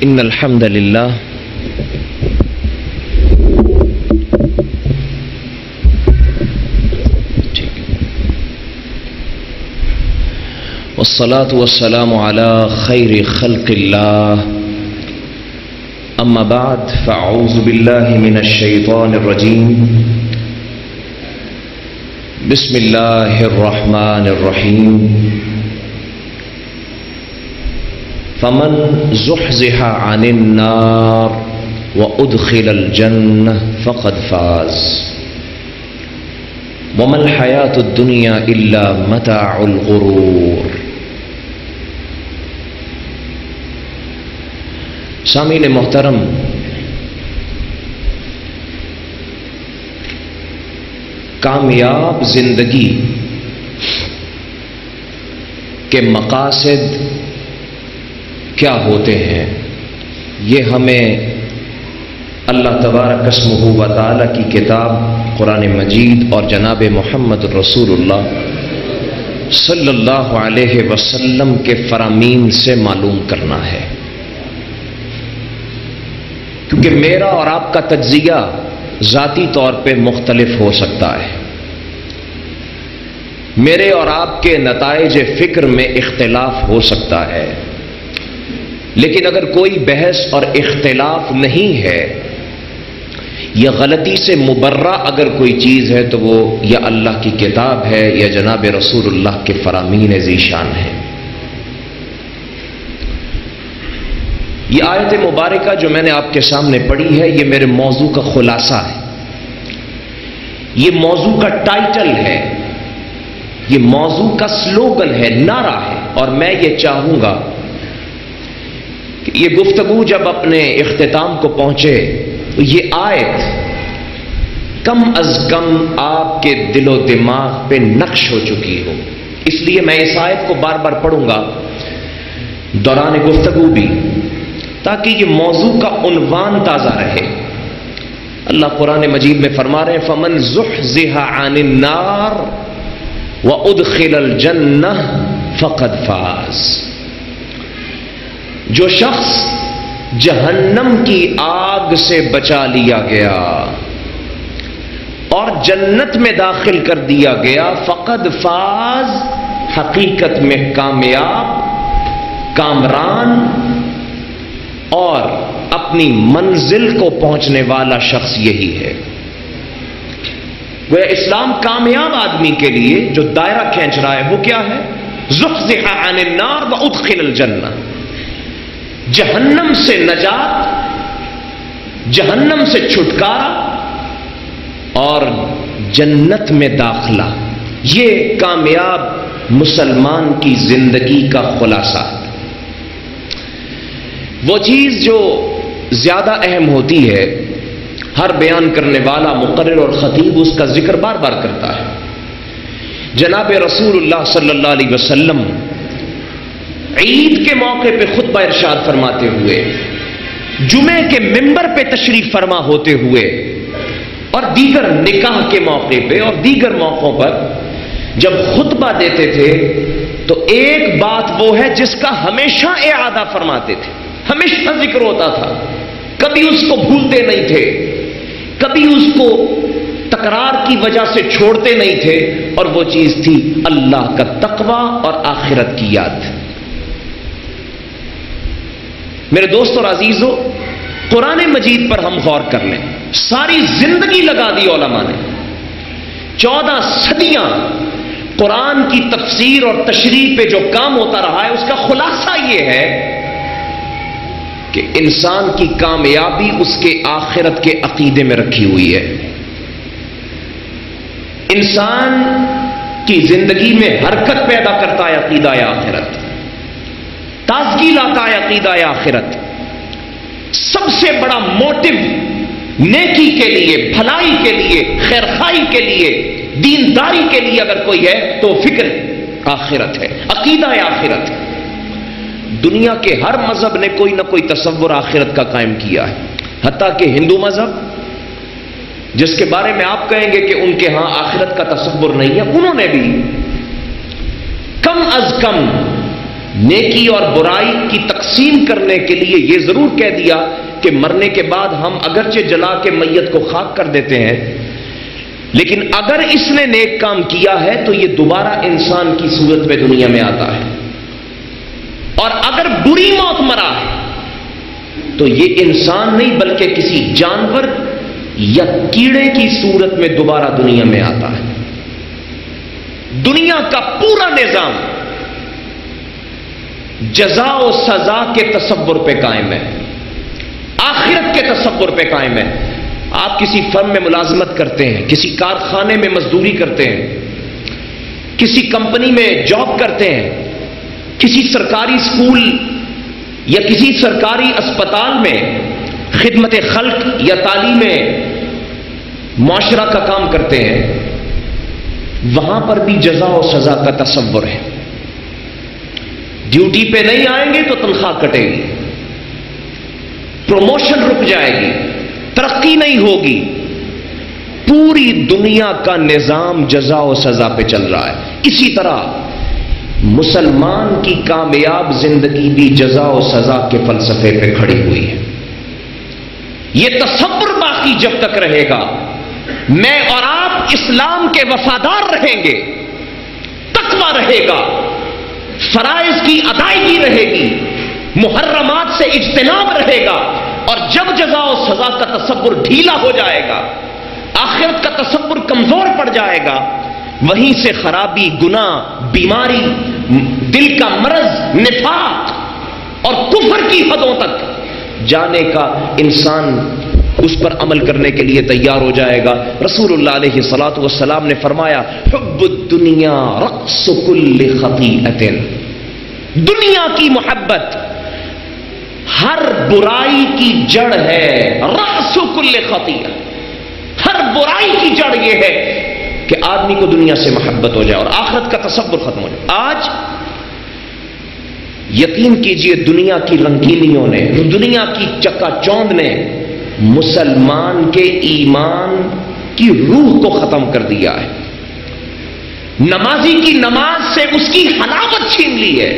ان الحمد للہ والصلاة والسلام على خیر خلق اللہ اما بعد فاعوذ باللہ من الشیطان الرجیم بسم اللہ الرحمن الرحیم فمن زحزح عن النار وادخل الجنہ فقد فاز وما الحیاۃ الدنیا الا متاع الغرور۔ سامعین محترم، کامیاب زندگی کے مقاصد کیا ہوتے ہیں، یہ ہمیں اللہ تبارک اسمہ و تعالی کی کتاب قرآن مجید اور جناب محمد رسول اللہ صلی اللہ علیہ وسلم کے فرامین سے معلوم کرنا ہے، کیونکہ میرا اور آپ کا تجزیہ ذاتی طور پہ مختلف ہو سکتا ہے، میرے اور آپ کے نتائج فکر میں اختلاف ہو سکتا ہے، لیکن اگر کوئی بحث اور اختلاف نہیں ہے یا غلطی سے مبرہ اگر کوئی چیز ہے تو وہ یا اللہ کی کتاب ہے یا جناب رسول اللہ کے فرامین ذیشان ہے۔ یہ آیت مبارکہ جو میں نے آپ کے سامنے پڑھی ہے، یہ میرے موضوع کا خلاصہ ہے، یہ موضوع کا ٹائٹل ہے، یہ موضوع کا سلوگن ہے، نعرہ ہے، اور میں یہ چاہوں گا کہ یہ گفتگو جب اپنے اختتام کو پہنچے تو یہ آیت کم از کم آپ کے دل و دماغ پہ نقش ہو چکی ہو، اس لیے میں اس آیت کو بار بار پڑھوں گا دوران گفتگو بھی، تاکہ یہ موضوع کا عنوان تازہ رہے۔ اللہ قرآن مجید میں فرما رہے ہیں فَمَنْ زُحْزِحَ عَنِ النَّارِ وَأُدْخِلَ الْجَنَّةَ فَقَدْ فَازَ۔ جو شخص جہنم کی آگ سے بچا لیا گیا اور جنت میں داخل کر دیا گیا، فقد فاز، حقیقت میں کامیاب، کامران اور اپنی منزل کو پہنچنے والا شخص یہی ہے۔ گویا اسلام کامیاب آدمی کے لیے جو دائرہ کھینچ رہا ہے وہ کیا ہے؟ زحزح عن النار وادخل الجنہ، جہنم سے نجات، جہنم سے چھٹکارا اور جنت میں داخلہ، یہ کامیاب مسلمان کی زندگی کا خلاصہ ہے۔ وہ چیز جو زیادہ اہم ہوتی ہے، ہر بیان کرنے والا مقرر اور خطیب اس کا ذکر بار بار کرتا ہے۔ جناب رسول اللہ صلی اللہ علیہ وسلم عید کے موقع پہ خطبہ ارشاد فرماتے ہوئے، جمعے کے ممبر پہ تشریف فرما ہوتے ہوئے اور دیگر نکاح کے موقع پہ اور دیگر موقعوں پر جب خطبہ دیتے تھے تو ایک بات وہ ہے جس کا ہمیشہ اعادہ فرماتے تھے، ہمیشہ ذکر ہوتا تھا، کبھی اس کو بھولتے نہیں تھے، کبھی اس کو تکرار کی وجہ سے چھوڑتے نہیں تھے، اور وہ چیز تھی اللہ کا تقوی اور آخرت کی یاد۔ میرے دوستو اور عزیزو، قرآن مجید پر ہم غور کر لیں، ساری زندگی لگا دی علماء نے، 14 صدیاں قرآن کی تفسیر اور تشریح پہ جو کام ہوتا رہا ہے، اس کا خلاصہ یہ ہے کہ انسان کی کامیابی اس کے آخرت کے عقیدے میں رکھی ہوئی ہے۔ انسان کی زندگی میں حرکت پیدا کرتا ہے عقیدہ آخرت، تازگی لاتا ہے عقیدہ آخرت۔ سب سے بڑا موٹو نیکی کے لیے، بھلائی کے لیے، خیرخواہی کے لیے، دینداری کے لیے اگر کوئی ہے تو فکر آخرت ہے، عقیدہ آخرت ہے۔ دنیا کے ہر مذہب نے کوئی نہ کوئی تصور آخرت کا قائم کیا ہے، حتیٰ کہ ہندو مذہب جس کے بارے میں آپ کہیں گے کہ ان کے ہاں آخرت کا تصور نہیں ہے، انہوں نے بھی کم از کم نیکی اور برائی کی تقسیم کرنے کے لیے یہ ضرور کہہ دیا کہ مرنے کے بعد ہم اگرچہ جلا کے میت کو خاک کر دیتے ہیں، لیکن اگر اس نے نیک کام کیا ہے تو یہ دوبارہ انسان کی صورت میں دنیا میں آتا ہے، اور اگر بری موت مرا ہے تو یہ انسان نہیں بلکہ کسی جانور یا کیڑے کی صورت میں دوبارہ دنیا میں آتا ہے۔ دنیا کا پورا نظام جزا و سزا کے تصور پہ قائم ہے، آخرت کے تصور پہ قائم ہے۔ آپ کسی فرم میں ملازمت کرتے ہیں، کسی کارخانے میں مزدوری کرتے ہیں، کسی کمپنی میں جاب کرتے ہیں، کسی سرکاری اسکول یا کسی سرکاری اسپتال میں خدمت خلق یا تعلیم معاشرہ کا کام کرتے ہیں، وہاں پر بھی جزا و سزا کا تصور ہے۔ ڈیوٹی پہ نہیں آئیں گے تو تنخواہ کٹے گی، پروموشن رک جائے گی، ترقی نہیں ہوگی۔ پوری دنیا کا نظام جزا و سزا پہ چل رہا ہے۔ اسی طرح مسلمان کی کامیاب زندگی بھی جزا و سزا کے فلسفے پہ کھڑی ہوئی ہے۔ یہ تصور باقی جب تک رہے گا، میں اور آپ اسلام کے وفادار رہیں گے، تقویٰ رہے گا، فرائض کی ادائیگی رہے گی، محرمات سے اجتناب رہے گا، اور جب جزا و سزا کا تصور ڈھیلا ہو جائے گا، آخرت کا تصور کمزور پڑ جائے گا، وہیں سے خرابی، گناہ، بیماری، دل کا مرض، نفاق اور کفر کی حدوں تک جانے کا انسان اس پر عمل کرنے کے لیے تیار ہو جائے گا۔ رسول اللہ علیہ الصلوۃ والسلام نے فرمایا، حب الدنیا رأس کل خطیئۃ، دنیا کی محبت ہر برائی کی جڑ ہے۔ رأس کل خطیئہ، ہر برائی کی جڑ یہ ہے کہ آدمی کو دنیا سے محبت ہو جائے اور آخرت کا تصور ختم ہو جائے۔ آج یقین کیجئے دنیا کی رنگینیوں نے، دنیا کی چکا چوند نے مسلمان کے ایمان کی روح کو ختم کر دیا ہے۔ نمازی کی نماز سے اس کی حلاوت چھین لی ہے،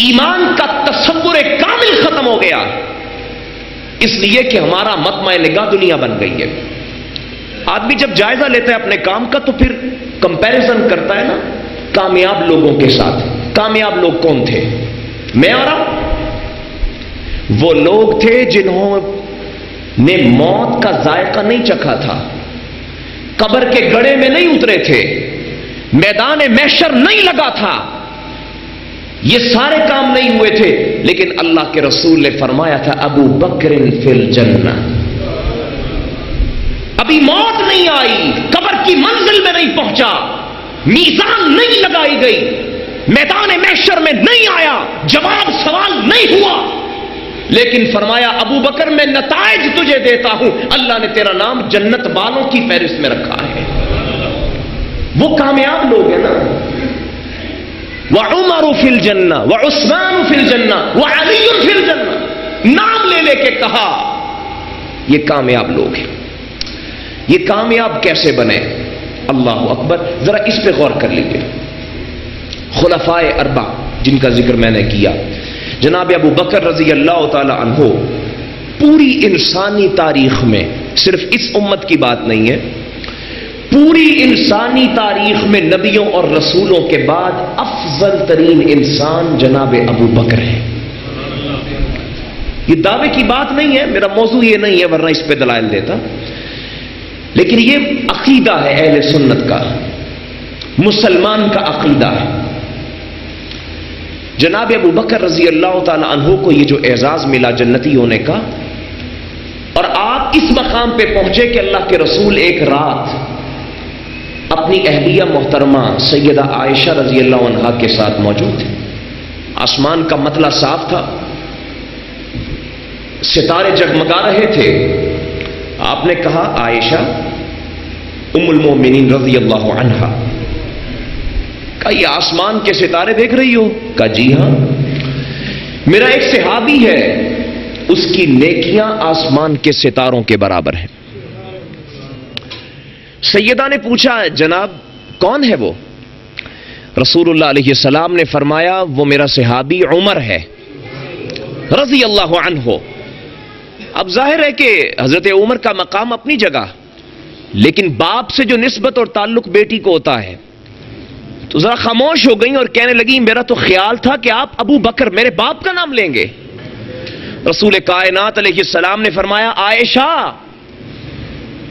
ایمان کا تصور کامل ختم ہو گیا، اس لیے کہ ہمارا مطمع نگاہ دنیا بن گئی ہے۔ آدمی جب جائزہ لیتا ہے اپنے کام کا تو پھر کمپیریزن کرتا ہے نا کامیاب لوگوں کے ساتھ۔ کامیاب لوگ کون تھے؟ میں اور آپ، وہ لوگ تھے جنہوں نے موت کا ذائقہ نہیں چکھا تھا، قبر کے گڑھے میں نہیں اترے تھے، میدان محشر نہیں لگا تھا، یہ سارے کام نہیں ہوئے تھے، لیکن اللہ کے رسول نے فرمایا تھا ابو بکر فی الجنہ۔ ابھی موت نہیں آئی، قبر کی منزل میں نہیں پہنچا، میزان نہیں لگائی گئی، میدان محشر میں نہیں آیا، جواب سوال نہیں ہوا، لیکن فرمایا ابو بکر میں نتائج تجھے دیتا ہوں، اللہ نے تیرا نام جنت والوں کی فہرست میں رکھا ہے۔ وہ کامیاب لوگ ہیں نا۔ وعمر فی الجنہ وعثمان فی الجنہ وعلی فی الجنہ، نام لے لے کے کہا یہ کامیاب لوگ ہیں۔ یہ کامیاب کیسے بنے؟ اللہ اکبر، ذرا اس پہ غور کر لیجیے۔ خلفائے اربع جن کا ذکر میں نے کیا، جناب ابو بکر رضی اللہ تعالی عنہ پوری انسانی تاریخ میں، صرف اس امت کی بات نہیں ہے، پوری انسانی تاریخ میں نبیوں اور رسولوں کے بعد افضل ترین انسان جناب ابو بکر ہے۔ یہ دعوے کی بات نہیں ہے، میرا موضوع یہ نہیں ہے ورنہ اس پہ دلائل دیتا، لیکن یہ عقیدہ ہے اہل سنت کا، مسلمان کا عقیدہ ہے۔ جناب ابو بکر رضی اللہ تعالی عنہ کو یہ جو اعزاز ملا جنتی ہونے کا، اور آپ اس مقام پہ پہنچے کہ اللہ کے رسول ایک رات اپنی اہلیہ محترمہ سیدہ عائشہ رضی اللہ عنہا کے ساتھ موجود تھے، آسمان کا مطلع صاف تھا، ستارے جگمگا رہے تھے۔ آپ نے کہا عائشہ ام المومنین رضی اللہ عنہا، کہا یہ آسمان کے ستارے دیکھ رہی ہو؟ کہا جی ہاں، میرا ایک صحابی ہے، اس کی نیکیاں آسمان کے ستاروں کے برابر ہیں۔ سیدہ نے پوچھا جناب کون ہے وہ؟ رسول اللہ علیہ السلام نے فرمایا وہ میرا صحابی عمر ہے رضی اللہ عنہ. اب ظاہر ہے کہ حضرت عمر کا مقام اپنی جگہ، لیکن باپ سے جو نسبت اور تعلق بیٹی کو ہوتا ہے تو ذرا خاموش ہو گئیں اور کہنے لگی میرا تو خیال تھا کہ آپ ابو بکر میرے باپ کا نام لیں گے. رسول کائنات علیہ السلام نے فرمایا عائشہ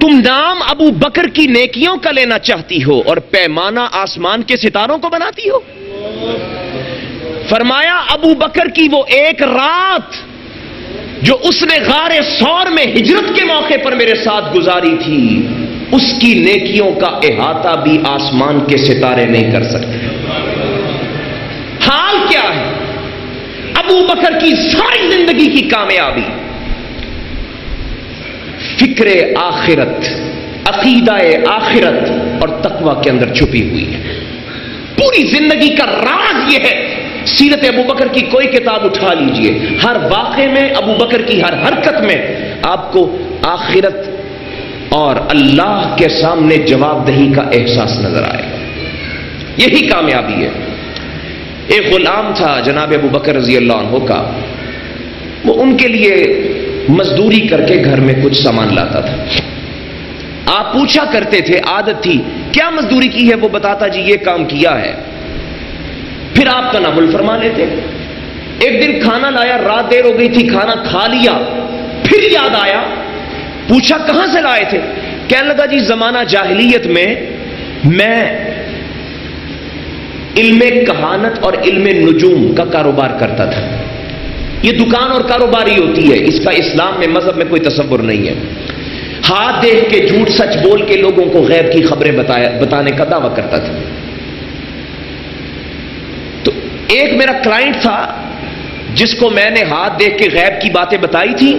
تم نام ابو بکر کی نیکیوں کا لینا چاہتی ہو اور پیمانہ آسمان کے ستاروں کو بناتی ہو. فرمایا ابو بکر کی وہ ایک رات جو اس نے غار ثور میں ہجرت کے موقع پر میرے ساتھ گزاری تھی، اس کی نیکیوں کا احاطہ بھی آسمان کے ستارے نہیں کر سکتے. حال کیا ہے؟ ابو بکر کی ساری زندگی کی کامیابی فکر آخرت، عقیدہ آخرت اور تقوی کے اندر چھپی ہوئی ہے. پوری زندگی کا راز یہ ہے. سیرت ابو بکر کی کوئی کتاب اٹھا لیجئے، ہر واقعے میں ابو بکر کی ہر حرکت میں آپ کو آخرت اور اللہ کے سامنے جواب دہی کا احساس نظر آئے گا. یہی کامیابی ہے. ایک غلام تھا جناب ابو بکر رضی اللہ عنہ کا، وہ ان کے لیے مزدوری کر کے گھر میں کچھ سامان لاتا تھا. آپ پوچھا کرتے تھے، عادت تھی، کیا مزدوری کی ہے؟ وہ بتاتا جی یہ کام کیا ہے. پھر آپ کا نام فرما لیتے. ایک دن کھانا لایا، رات دیر ہو گئی تھی، کھانا کھا لیا، پھر یاد آیا، پوچھا کہاں سے لائے تھے؟ کہنے لگا جی زمانہ جاہلیت میں علم کہانت اور علم نجوم کا کاروبار کرتا تھا. یہ دکان اور کاروباری ہوتی ہے، اس کا اسلام میں مذہب میں کوئی تصور نہیں ہے. ہاتھ دیکھ کے جھوٹ سچ بول کے لوگوں کو غیب کی خبریں بتانے کا دعویٰ کرتا تھا. تو ایک میرا کلائنٹ تھا جس کو میں نے ہاتھ دیکھ کے غیب کی باتیں بتائی تھی،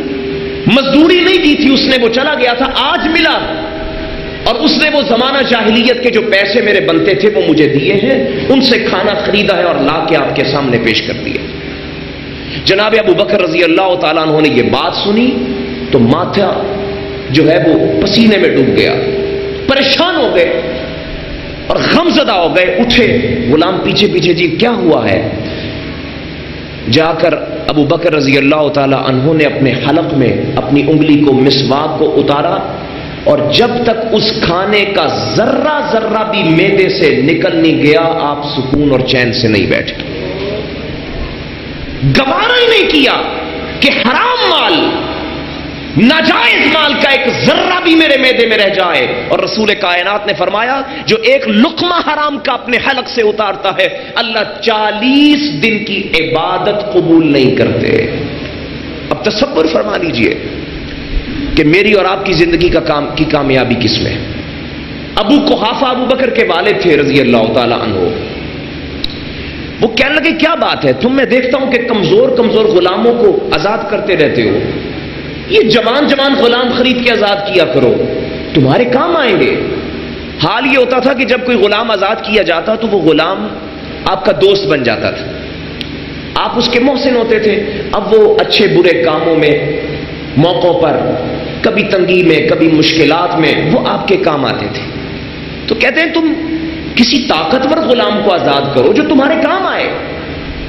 مزدوری نہیں دی تھی، اس نے وہ چلا گیا تھا، آج ملا اور اس نے وہ زمانہ جاہلیت کے جو پیسے میرے بنتے تھے وہ مجھے دیے ہیں، ان سے کھانا خریدا ہے اور لا کے آپ کے سامنے پیش کر دیا. جناب ابو بکر رضی اللہ تعالیٰ عنہ نے یہ بات سنی تو ماتھا جو ہے وہ پسینے میں ڈوب گیا، پریشان ہو گئے اور غمزدہ ہو گئے. اٹھے، غلام پیچھے پیچھے جی کیا ہوا ہے؟ جا کر ابو بکر رضی اللہ تعالی عنہ نے اپنے حلق میں اپنی انگلی کو مسواک کو اتارا اور جب تک اس کھانے کا ذرہ ذرہ بھی معدے سے نکل نہیں گیا آپ سکون اور چین سے نہیں بیٹھے. گوارا ہی نہیں کیا کہ حرام مال، ناجائز مال کا ایک ذرہ بھی میرے معدے میں رہ جائے. اور رسول کائنات نے فرمایا جو ایک لقمہ حرام کا اپنے حلق سے اتارتا ہے اللہ 40 دن کی عبادت قبول نہیں کرتے. اب تصور فرما لیجئے کہ میری اور آپ کی زندگی کی کامیابی کس میں؟ ابو قحافہ ابو بکر کے والد تھے رضی اللہ تعالی عنہ. وہ کہنے لگے کیا بات ہے، تم میں دیکھتا ہوں کہ کمزور غلاموں کو آزاد کرتے رہتے ہو، یہ جوان غلام خرید کے آزاد کیا کرو، تمہارے کام آئیں گے. حال یہ ہوتا تھا کہ جب کوئی غلام آزاد کیا جاتا تو وہ غلام آپ کا دوست بن جاتا تھا، آپ اس کے محسن ہوتے تھے. اب وہ اچھے برے کاموں میں، موقعوں پر، کبھی تنگی میں کبھی مشکلات میں وہ آپ کے کام آتے تھے. تو کہتے ہیں تم کسی طاقتور غلام کو آزاد کرو جو تمہارے کام آئے،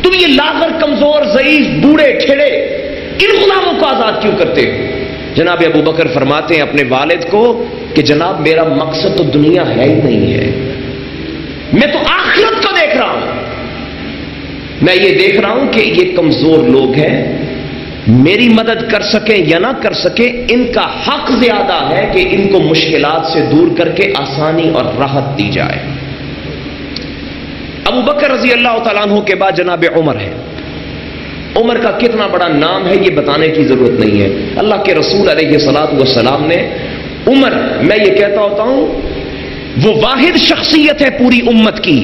تم یہ لاغر کمزور ضعیف بوڑھے ٹھیڑے ان غلاموں کو آزاد کیوں کرتے ہو؟ جناب ابو بکر فرماتے ہیں اپنے والد کو کہ جناب میرا مقصد تو دنیا ہے ہی نہیں ہے، میں تو آخرت کو دیکھ رہا ہوں. میں یہ دیکھ رہا ہوں کہ یہ کمزور لوگ ہیں، میری مدد کر سکیں یا نہ کر سکیں ان کا حق زیادہ ہے کہ ان کو مشکلات سے دور کر کے آسانی اور راحت دی جائے. ابو بکر رضی اللہ تعالیٰ عنہ کے بعد جناب عمر ہے. عمر کا کتنا بڑا نام ہے یہ بتانے کی ضرورت نہیں ہے. اللہ کے رسول علیہ الصلوۃ والسلام نے عمر، میں یہ کہتا ہوتا ہوں وہ واحد شخصیت ہے پوری امت کی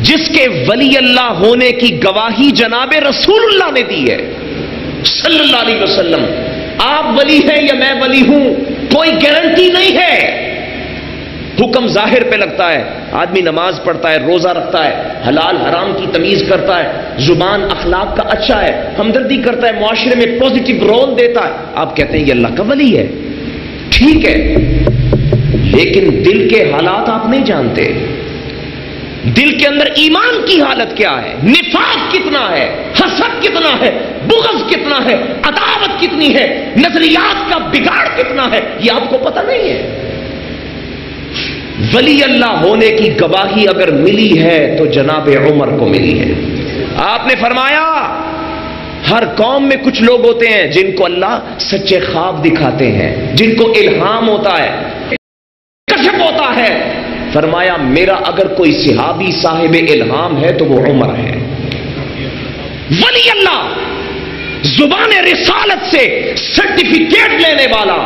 جس کے ولی اللہ ہونے کی گواہی جناب رسول اللہ نے دی ہے صلی اللہ علیہ وسلم. آپ ولی ہیں یا میں ولی ہوں کوئی گارنٹی نہیں ہے. حکم ظاہر پہ لگتا ہے، آدمی نماز پڑھتا ہے، روزہ رکھتا ہے، حلال حرام کی تمیز کرتا ہے، زبان اخلاق کا اچھا ہے، ہمدردی کرتا ہے، معاشرے میں پوزیٹو رول دیتا ہے، آپ کہتے ہیں یہ اللہ کا ولی ہے. ٹھیک ہے، لیکن دل کے حالات آپ نہیں جانتے. دل کے اندر ایمان کی حالت کیا ہے، نفاق کتنا ہے، حسد کتنا ہے، بغض کتنا ہے، عداوت کتنی ہے، نظریات کا بگاڑ کتنا ہے، یہ آپ کو پتہ نہیں ہے۔ ولی اللہ ہونے کی گواہی اگر ملی ہے تو جناب عمر کو ملی ہے۔ آپ نے فرمایا ہر قوم میں کچھ لوگ ہوتے ہیں جن کو اللہ سچے خواب دکھاتے ہیں، جن کو الہام ہوتا ہے، کشف ہوتا ہے۔ فرمایا میرا اگر کوئی صحابی صاحب الہام ہے تو وہ عمر ہے۔ ولی اللہ، زبان رسالت سے سرٹیفکیٹ لینے والا۔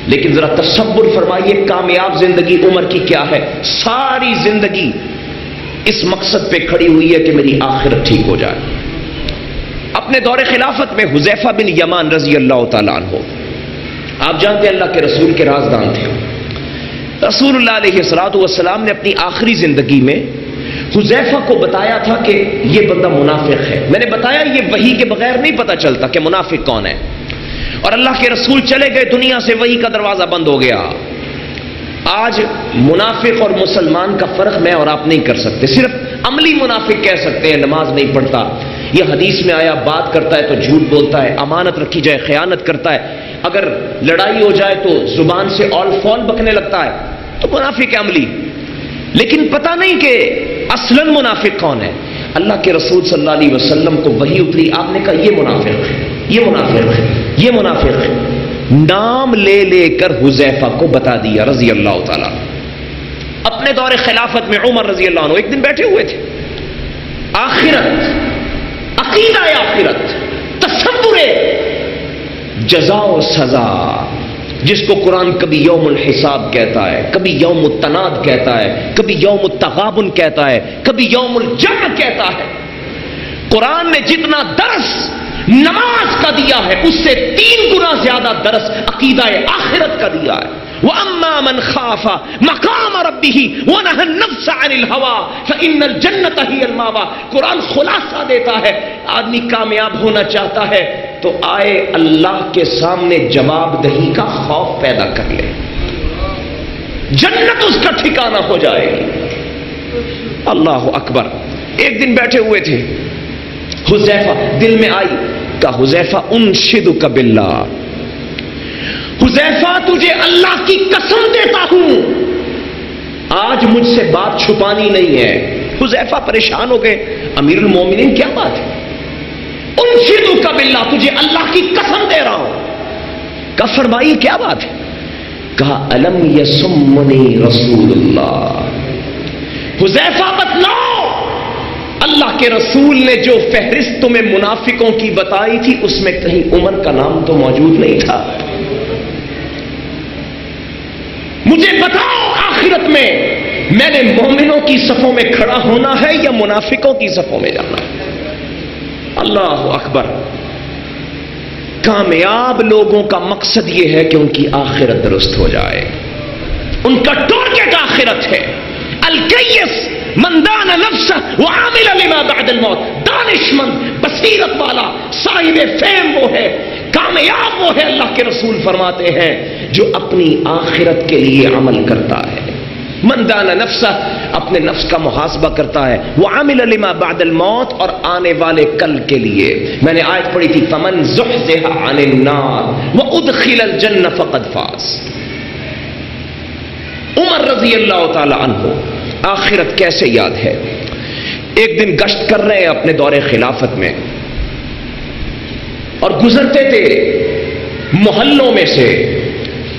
لیکن ذرا تصور فرمائیے کامیاب زندگی عمر کی کیا ہے؟ ساری زندگی اس مقصد پہ کھڑی ہوئی ہے کہ میری آخرت ٹھیک ہو جائے۔ اپنے دور خلافت میں حذیفہ بن یمان رضی اللہ تعالیٰ عنہ، آپ جانتے ہیں اللہ کے رسول کے رازدان تھے۔ رسول اللہ علیہ السلام نے اپنی آخری زندگی میں حذیفہ کو بتایا تھا کہ یہ بندہ منافق ہے۔ میں نے بتایا یہ وحی کے بغیر نہیں پتہ چلتا کہ منافق کون ہے، اور اللہ کے رسول چلے گئے دنیا سے، وحی کا دروازہ بند ہو گیا۔ آج منافق اور مسلمان کا فرق میں اور آپ نہیں کر سکتے، صرف عملی منافق کہہ سکتے ہیں نماز نہیں پڑھتا، یہ حدیث میں آیا بات کرتا ہے تو جھوٹ بولتا ہے، امانت رکھی جائے خیانت کرتا ہے، اگر لڑائی ہو جائے تو زبان سے اول فول بکنے لگتا ہے، تو منافق ہے عملی۔ لیکن پتہ نہیں کہ اصلاً منافق کون ہے۔ اللہ کے رسول صلی اللہ علیہ وسلم کو وحی اتری، آپ نے کہا یہ منافق ہے، یہ منافق ہے، یہ منافق ہے، نام لے لے کر حذیفہ کو بتا دیا رضی اللہ تعالیٰ۔ اپنے دور خلافت میں عمر رضی اللہ عنہ ایک دن بیٹھے ہوئے تھے، آخرت، عقیدہ آخرت، تصور جزا و سزا، جس کو قرآن کبھی یوم الحساب کہتا ہے، کبھی یوم التناد کہتا ہے، کبھی یوم التغابن کہتا ہے، کبھی یوم الجمع کہتا ہے۔ قرآن نے جتنا درس نماز کا دیا ہے اس سے 3 گنا زیادہ درس عقیدہ آخرت کا دیا ہے۔ وَأَمَّا مَنْ خَافَ مَقَامَ رَبِّهِ وَنَهَى النَّفْسَ عَنِ الْهَوَىٰ فَإِنَّ الْجَنَّةَ هِيَ الْمَأْوَىٰ۔ قرآن خلاصہ دیتا ہے، آدمی کامیاب ہونا چاہتا ہے تو آئے اللہ کے سامنے جواب دہی کا خوف پیدا کر لے، جنت اس کا ٹھکانہ ہو جائے گی۔ اللہ اکبر۔ ایک دن بیٹھے ہوئے تھے، حذیفہ دل میں آئی، کہا حذیفہ انشدک باللہ، حذیفہ تجھے اللہ کی قسم دیتا ہوں آج مجھ سے بات چھپانی نہیں ہے۔ حذیفہ پریشان ہو گئے، امیر المومنین کیا بات ہے؟ انشدک باللہ، تجھے اللہ کی قسم دے رہا ہوں۔ کہا فرمائیے کیا بات ہے؟ کہا الم یسمنی رسول اللہ۔ حذیفہ بتلاؤ، اللہ کے رسول نے جو فہرست تمہیں منافقوں کی بتائی تھی اس میں کہیں عمر کا نام تو موجود نہیں تھا۔ مجھے بتاؤ آخرت میں نے مومنوں کی صفوں میں کھڑا ہونا ہے یا منافقوں کی صفوں میں جانا ہے؟ اللہ اکبر۔ کامیاب لوگوں کا مقصد یہ ہے کہ ان کی آخرت درست ہو جائے، ان کا ٹارگٹ آخرت ہے۔ الکیس من دان نفسہ وعامل لما بعد الموت، دانش مند، بصیرت والا، صاحب فہم وہ ہے، کامیاب وہ ہے، اللہ کے رسول فرماتے ہیں جو اپنی آخرت کے لیے عمل کرتا ہے۔ من دان نفسہ، اپنے نفس کا محاسبہ کرتا ہے، وعامل لما بعد الموت، اور آنے والے کل کے لیے۔ میں نے آیت پڑھی تھی فمن زحزح عن النار وادخل الجنہ فقد فاز۔ عمر رضی اللہ تعالی عنہ آخرت کیسے یاد ہے؟ ایک دن گشت کر رہے ہیں اپنے دور خلافت میں، اور گزرتے تھے محلوں میں سے،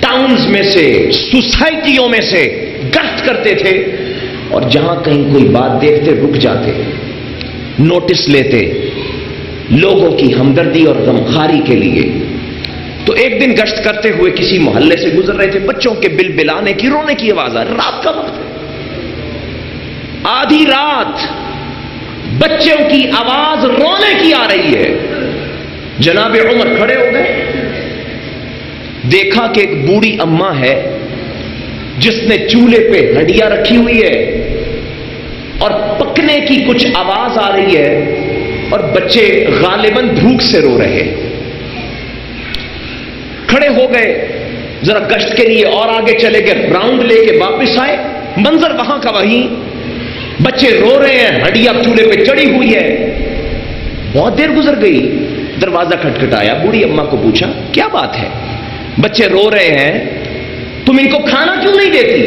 ٹاؤنز میں سے، سوسائٹیوں میں سے گشت کرتے تھے، اور جہاں کہیں کوئی بات دیکھتے رک جاتے، نوٹس لیتے لوگوں کی ہمدردی اور غمخاری کے لیے۔ تو ایک دن گشت کرتے ہوئے کسی محلے سے گزر رہے تھے، بچوں کے بلبلانے کی، رونے کی آواز آ رہی، رات کا وقت ہے، آدھی رات بچوں کی آواز رونے کی آ رہی ہے۔ جناب عمر کھڑے ہو گئے، دیکھا کہ ایک بوڑھی اماں ہے جس نے چولہے پہ ہڈیاں رکھی ہوئی ہے اور پکنے کی کچھ آواز آ رہی ہے، اور بچے غالباً بھوک سے رو رہے۔ کھڑے ہو گئے، ذرا گشت کے لیے اور آگے چلے گئے، راؤنڈ لے کے واپس آئے، منظر وہاں کا وہیں، بچے رو رہے ہیں، ہڈیاں چولہے پہ چڑھی ہوئی ہے. بہت دیر گزر گئی، دروازہ کھٹکھٹایا، بوڑھی اماں کو پوچھا کیا بات ہے؟ بچے رو رہے ہیں، تم ان کو کھانا کیوں نہیں دیتی؟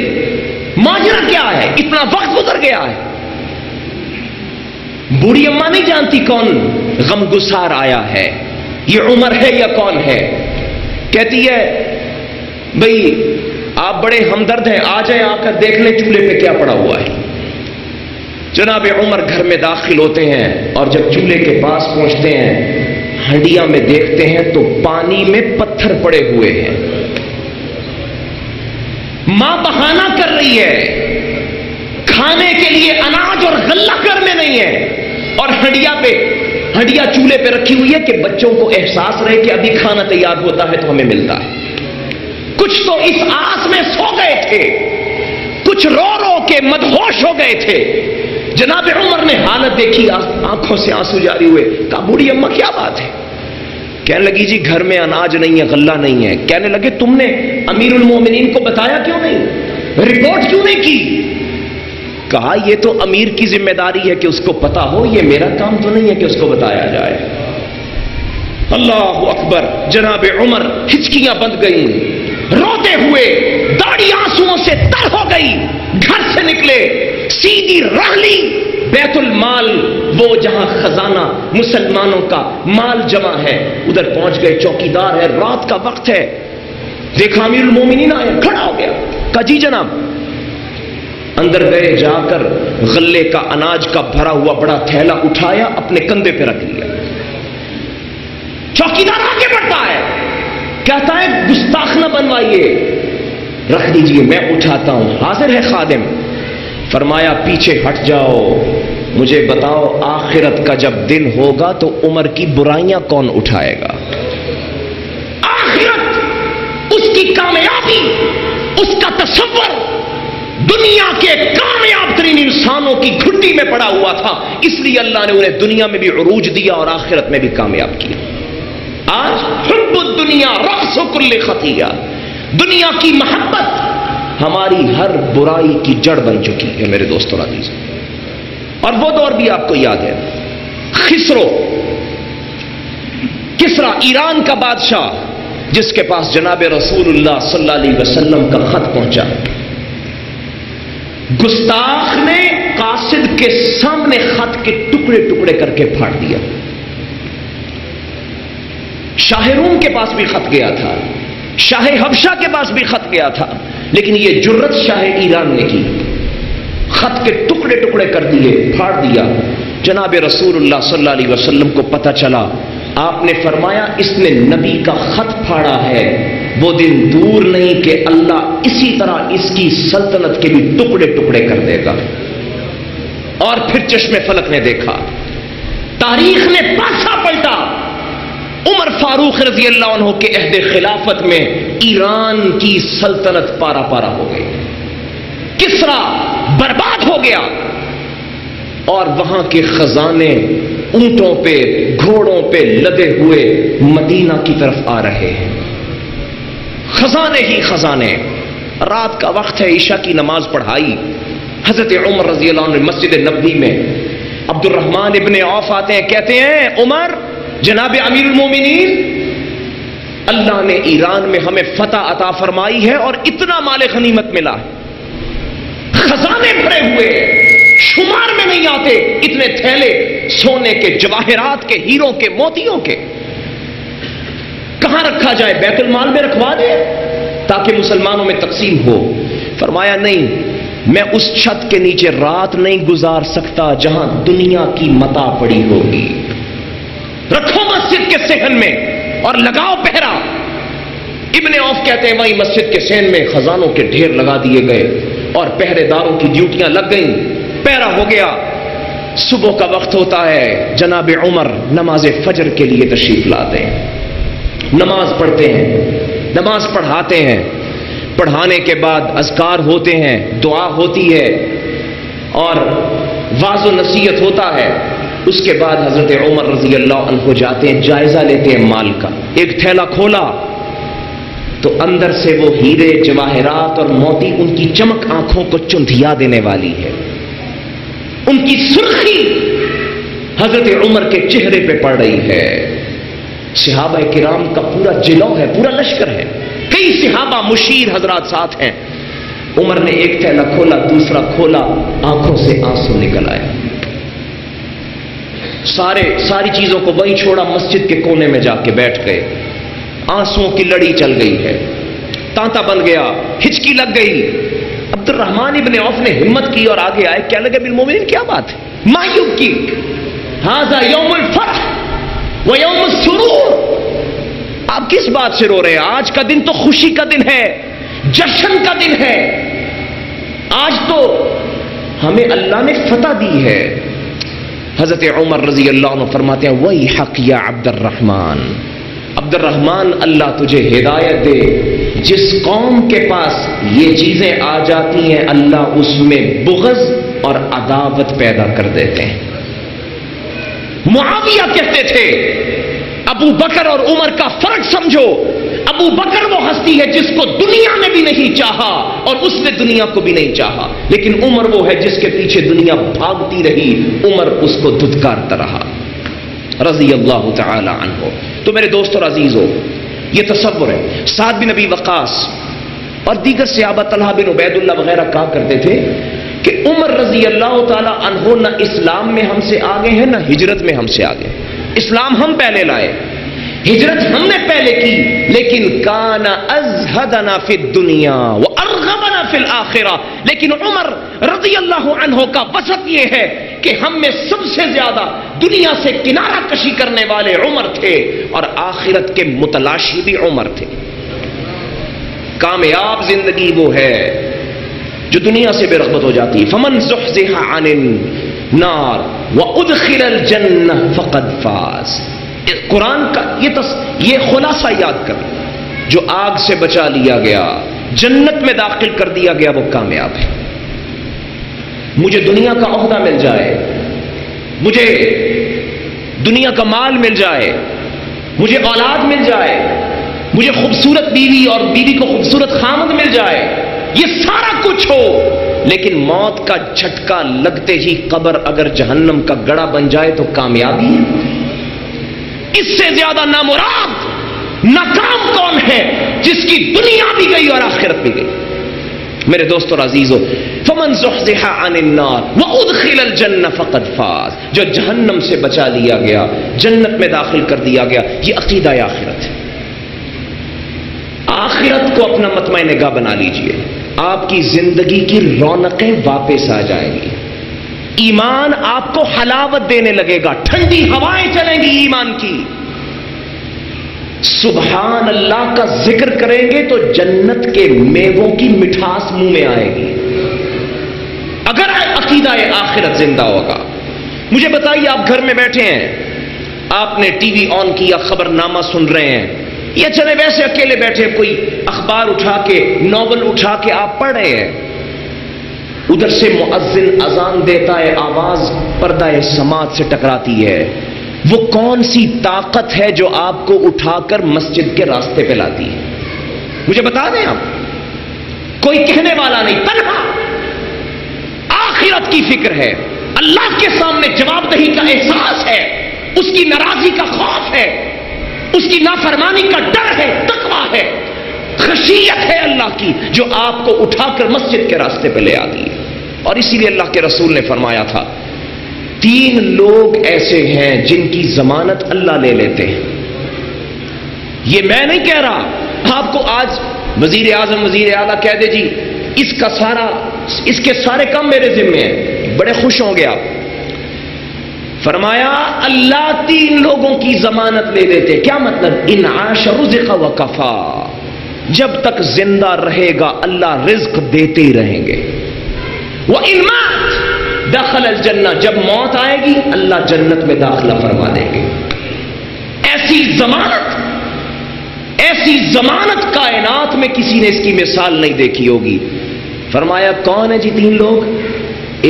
ماجرا کیا ہے؟ اتنا وقت گزر گیا ہے. بوڑھی اماں نہیں جانتی کون غم گسار آیا ہے، یہ عمر ہے یا کون ہے. کہتی ہے بھئی آپ بڑے ہمدرد ہیں، آ جائیں، آ کر دیکھ لیں چولہے پہ کیا پڑا ہوا ہے. جناب عمر گھر میں داخل ہوتے ہیں اور جب چولہے کے پاس پہنچتے ہیں، ہنڈیاں میں دیکھتے ہیں تو پانی میں پتھر پڑے ہوئے ہیں. ماں بہانہ کر رہی ہے، کھانے کے لیے اناج اور غلہ گھر میں نہیں ہے، اور ہنڈیا چولہے پہ رکھی ہوئی ہے کہ بچوں کو احساس رہے کہ ابھی کھانا تیار ہوتا ہے تو ہمیں ملتا ہے. کچھ تو اس آس میں سو گئے تھے، کچھ رو رو کے مدہوش ہو گئے تھے. جناب عمر نے حالت دیکھی، آنکھوں سے آنسو جاری ہوئے. کہا بوڑھی اماں کیا بات ہے؟ کہنے لگی جی گھر میں اناج نہیں ہے، غلہ نہیں ہے. کہنے لگے تم نے امیر المومنین کو بتایا کیوں نہیں، رپورٹ کیوں نہیں کی؟ کہا یہ تو امیر کی ذمہ داری ہے کہ اس کو پتا ہو، یہ میرا کام تو نہیں ہے کہ اس کو بتایا جائے. اللہ اکبر. جناب عمر ہچکیاں بند گئیں، روتے ہوئے داڑھی آنسوؤں سے تر ہو گئی. گھر سے نکلے، سیدھی راہ لی بیت المال، وہ جہاں خزانہ مسلمانوں کا مال جمع ہے. ادھر پہنچ گئے، چوکیدار ہے، رات کا وقت ہے. دیکھا امیر المومنین آئے، کھڑا ہو گیا. کہا جی جناب. اندر گئے، جا کر غلے کا اناج کا بھرا ہوا بڑا تھیلا اٹھایا، اپنے کندھے پہ رکھ لیا. چوکیدار آگے بڑھتا ہے، کہتا ہے گستاخ نہ بنوائیے، رکھ دیجئے میں اٹھاتا ہوں. حاضر ہے خادم. فرمایا پیچھے ہٹ جاؤ، مجھے بتاؤ آخرت کا جب دن ہوگا تو عمر کی برائیاں کون اٹھائے گا؟ آخرت، اس کی کامیابی، اس کا تصور دنیا کے کامیاب ترین انسانوں کی گھٹی میں پڑا ہوا تھا. اس لیے اللہ نے انہیں دنیا میں بھی عروج دیا اور آخرت میں بھی کامیاب کیا. آج حب الدنیا رأس کل خطیہ، دنیا کی محبت ہماری ہر برائی کی جڑ بن چکی ہے میرے دوستوں عزیز. اور وہ دور بھی آپ کو یاد ہے، کسرا ایران کا بادشاہ، جس کے پاس جناب رسول اللہ صلی اللہ علیہ وسلم کا خط پہنچا. گستاخ نے قاصد کے سامنے خط کے ٹکڑے ٹکڑے کر کے پھاڑ دیا. شاہ روم کے پاس بھی خط گیا تھا، شاہ حبشہ کے پاس بھی خط گیا تھا، لیکن یہ جرت شاہ ایران نے کی. خط کے ٹکڑے ٹکڑے کر دیے، پھاڑ دیا. جناب رسول اللہ صلی اللہ علیہ وسلم کو پتہ چلا. آپ نے فرمایا اس نے نبی کا خط پھاڑا ہے، وہ دن دور نہیں کہ اللہ اسی طرح اس کی سلطنت کے بھی ٹکڑے ٹکڑے کر دے گا. اور پھر چشم فلک نے دیکھا، تاریخ نے پاسا پلٹا. عمر فاروق رضی اللہ عنہ کے عہد خلافت میں ایران کی سلطنت پارا پارا ہو گئی. کسرا برباد ہو گیا اور وہاں کے خزانے اونٹوں پہ گھوڑوں پہ لدے ہوئے مدینہ کی طرف آ رہے ہیں. خزانے ہی خزانے. رات کا وقت ہے، عشاء کی نماز پڑھائی. حضرت عمر رضی اللہ عنہ مسجد نبوی میں عبد الرحمن ابن عوف آتے ہیں، کہتے ہیں عمر، جناب امیر المومنین، اللہ نے ایران میں ہمیں فتح عطا فرمائی ہے اور اتنا مال غنیمت ملا ہے، خزانے بھرے ہوئے شمار میں نہیں آتے اتنے تھیلے سونے کے، جواہرات کے، ہیروں کے، موتیوں کے. کہاں رکھا جائے؟ بیت المال میں رکھوا دے تاکہ مسلمانوں میں تقسیم ہو. فرمایا نہیں، میں اس چھت کے نیچے رات نہیں گزار سکتا جہاں دنیا کی متاع پڑی ہوگی. رکھو مسجد کے صحن میں اور لگاؤ پہرا. ابن عوف کہتے ہیں وہیں مسجد کے صحن میں خزانوں کے ڈھیر لگا دیے گئے اور پہرے داروں کی ڈیوٹیاں لگ گئیں. پہرا ہو گیا. صبح کا وقت ہوتا ہے، جناب عمر نماز فجر کے لیے تشریف لاتے ہیں. نماز پڑھتے ہیں، نماز پڑھاتے ہیں. پڑھانے کے بعد اذکار ہوتے ہیں، دعا ہوتی ہے اور واعظ و نصیحت ہوتا ہے. اس کے بعد حضرت عمر رضی اللہ عنہ جاتے ہیں، جائزہ لیتے ہیں مال کا. ایک تھیلا کھولا تو اندر سے وہ ہیرے، جواہرات اور موتی، ان کی چمک آنکھوں کو چندھیا دینے والی ہے. ان کی سرخی حضرت عمر کے چہرے پہ پڑ رہی ہے. صحابہ کرام کا پورا جلو ہے, پورا لشکر ہے, کئی صحابہ مشیر حضرات ساتھ ہیں. عمر نے ایک تھیلا کھولا, دوسرا کھولا, آنکھوں سے آنسو نکل آئے. ساری چیزوں کو وہیں چھوڑا, مسجد کے کونے میں جا کے بیٹھ گئے. آنسوؤں کی لڑی چل گئی ہے, تانتا بن گیا, ہچکی لگ گئی. عبد الرحمن ابن عوف نے ہمت کی اور آگے آئے. کیا لگے بالمومنین, کیا بات ہے, ما یبکی ھذا یوم الفرح و یوم السرور. آپ کس بات سے رو رہے ہیں؟ آج کا دن تو خوشی کا دن ہے, جشن کا دن ہے. آج تو ہمیں اللہ نے فتح دی ہے. حضرت عمر رضی اللہ عنہ فرماتے ہیں وہی حق یا عبد الرحمن, عبد الرحمن اللہ تجھے ہدایت دے. جس قوم کے پاس یہ چیزیں آ جاتی ہیں اللہ اس میں بغض اور عداوت پیدا کر دیتے ہیں. معاویہ کہتے تھے ابو بکر اور عمر کا فرق سمجھو. ابو بکر وہ ہستی ہے جس کو دنیا نے بھی نہیں چاہا اور اس نے دنیا کو بھی نہیں چاہا, لیکن عمر وہ ہے جس کے پیچھے دنیا بھاگتی رہی, عمر اس کو دھتکارتا رہا رضی اللہ تعالی عنہ. تو میرے دوست اور عزیزو, یہ تصور ہے. سعد بن ابی وقاص اور دیگر صحابہ, طلحہ بن عبید اللہ وغیرہ کہا کرتے تھے کہ عمر رضی اللہ تعالی عنہ نہ اسلام میں ہم سے آگے ہیں نہ ہجرت میں ہم سے آگے. اسلام ہم پہلے لائے, ہجرت ہم نے پہلے کی, لیکن کان ازہدنا فی الدنیا وارغبنا فی الآخرہ. لیکن عمر رضی اللہ عنہ کا وسط یہ ہے کہ ہم میں سب سے زیادہ دنیا سے کنارہ کشی کرنے والے عمر تھے اور آخرت کے متلاشی بھی عمر تھے. کامیاب زندگی وہ ہے جو دنیا سے بے رغبت ہو جاتی. فمن زحزح عن النار وادخل الجنہ فقد فاز. قرآن کا یہ خلاصہ یاد کر, جو آگ سے بچا لیا گیا, جنت میں داخل کر دیا گیا, وہ کامیاب ہے. مجھے دنیا کا عہدہ مل جائے, مجھے دنیا کا مال مل جائے, مجھے اولاد مل جائے, مجھے خوبصورت بیوی اور بیوی کو خوبصورت خامد مل جائے, یہ سارا کچھ ہو, لیکن موت کا جھٹکا لگتے ہی قبر اگر جہنم کا گڑا بن جائے تو کامیابی ہے. اس سے زیادہ نامراد ناکام کون ہے جس کی دنیا بھی گئی اور آخرت بھی گئی. میرے دوستو اور عزیزو, فمن زحزح عن النار وادخل الجنہ فقد فاز. جو جہنم سے بچا لیا گیا, جنت میں داخل کر دیا گیا, یہ عقیدہ آخرت ہے. آخرت کو اپنا مطمع نگاہ بنا لیجئے, آپ کی زندگی کی رونقیں واپس آ جائیں گی. ایمان آپ کو حلاوت دینے لگے گا, ٹھنڈی ہوائیں چلیں گی ایمان کی. سبحان اللہ کا ذکر کریں گے تو جنت کے میووں کی مٹھاس منہ میں آئے گی, اگر عقیدہ آخرت زندہ ہوگا. مجھے بتائیے, آپ گھر میں بیٹھے ہیں, آپ نے ٹی وی آن کیا, خبر نامہ سن رہے ہیں, یا چلے ویسے اکیلے بیٹھے کوئی اخبار اٹھا کے, ناول اٹھا کے آپ پڑھ رہے ہیں, ادھر سے مؤذن اذان دیتا ہے, آواز پردہ سماعت سے ٹکراتی ہے. وہ کون سی طاقت ہے جو آپ کو اٹھا کر مسجد کے راستے پہ لاتی ہے؟ مجھے بتا دیں آپ. کوئی کہنے والا نہیں, تنہا آخرت کی فکر ہے, اللہ کے سامنے جواب دہی کا احساس ہے, اس کی ناراضی کا خوف ہے, اس کی نافرمانی کا ڈر ہے, تقویٰ ہے, خشیت ہے اللہ کی, جو آپ کو اٹھا کر مسجد کے راستے پہ لے آتی ہے. اور اسی لیے اللہ کے رسول نے فرمایا تھا, 3 لوگ ایسے ہیں جن کی ضمانت اللہ لے لیتے ہیں. یہ میں نہیں کہہ رہا, آپ کو آج وزیر اعظم, وزیر اعلیٰ کہہ دے جی اس کے سارے کام میرے ذمے ہیں, بڑے خوش ہوں گے آپ. فرمایا اللہ 3 لوگوں کی ضمانت لے لیتے. کیا مطلب؟ ان عاش رزق وکفا, جب تک زندہ رہے گا اللہ رزق دیتے ہی رہیں گے. وَإِن مَاتَ دَخَلَ الْجَنَّةَ, جب موت آئے گی اللہ جنت میں داخلہ فرما دیں گے. ایسی ضمانت کائنات میں کسی نے اس کی مثال نہیں دیکھی ہوگی. فرمایا کون ہے جی 3 لوگ؟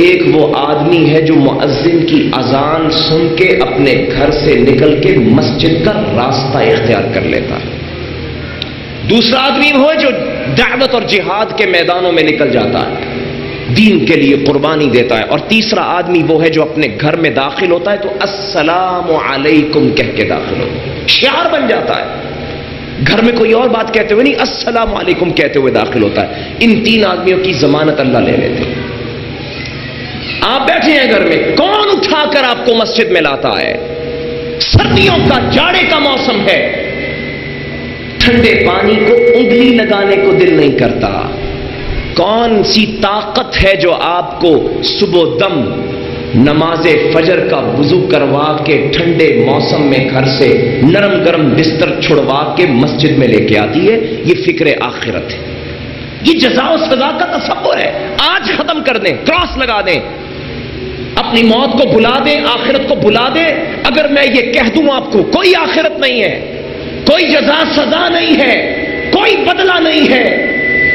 ایک وہ آدمی ہے جو مؤذن کی اذان سن کے اپنے گھر سے نکل کے مسجد کا راستہ اختیار کر لیتا ہے. دوسرا آدمی وہ جو دعوت اور جہاد کے میدانوں میں نکل جاتا ہے. دین کے لیے قربانی دیتا ہے. اور تیسرا آدمی وہ ہے جو اپنے گھر میں داخل ہوتا ہے تو السلام علیکم کہہ کے داخل ہوتا ہے, شعار بن جاتا ہے. گھر میں کوئی اور بات کہتے ہوئے نہیں, السلام علیکم کہتے ہوئے داخل ہوتا ہے. ان تین آدمیوں کی ضمانت اللہ لے لیتے ہیں. آپ بیٹھے ہیں گھر میں, کون اٹھا کر آپ کو مسجد میں لاتا ہے؟ سردیوں کا جاڑے کا موسم ہے, ٹھنڈے پانی کو انگلی لگانے کو دل نہیں کرتا. کون سی طاقت ہے جو آپ کو صبح دم نماز فجر کا وضو کروا کے ٹھنڈے موسم میں گھر سے نرم گرم بستر چھڑوا کے مسجد میں لے کے آتی ہے؟ یہ فکر آخرت ہے, یہ جزا و سزا کا تصور ہے. آج ختم کر دیں, کراس لگا دیں, اپنی موت کو بلا دیں, آخرت کو بلا دیں. اگر میں یہ کہہ دوں آپ کو کوئی آخرت نہیں ہے, کوئی جزا سزا نہیں ہے, کوئی بدلہ نہیں ہے,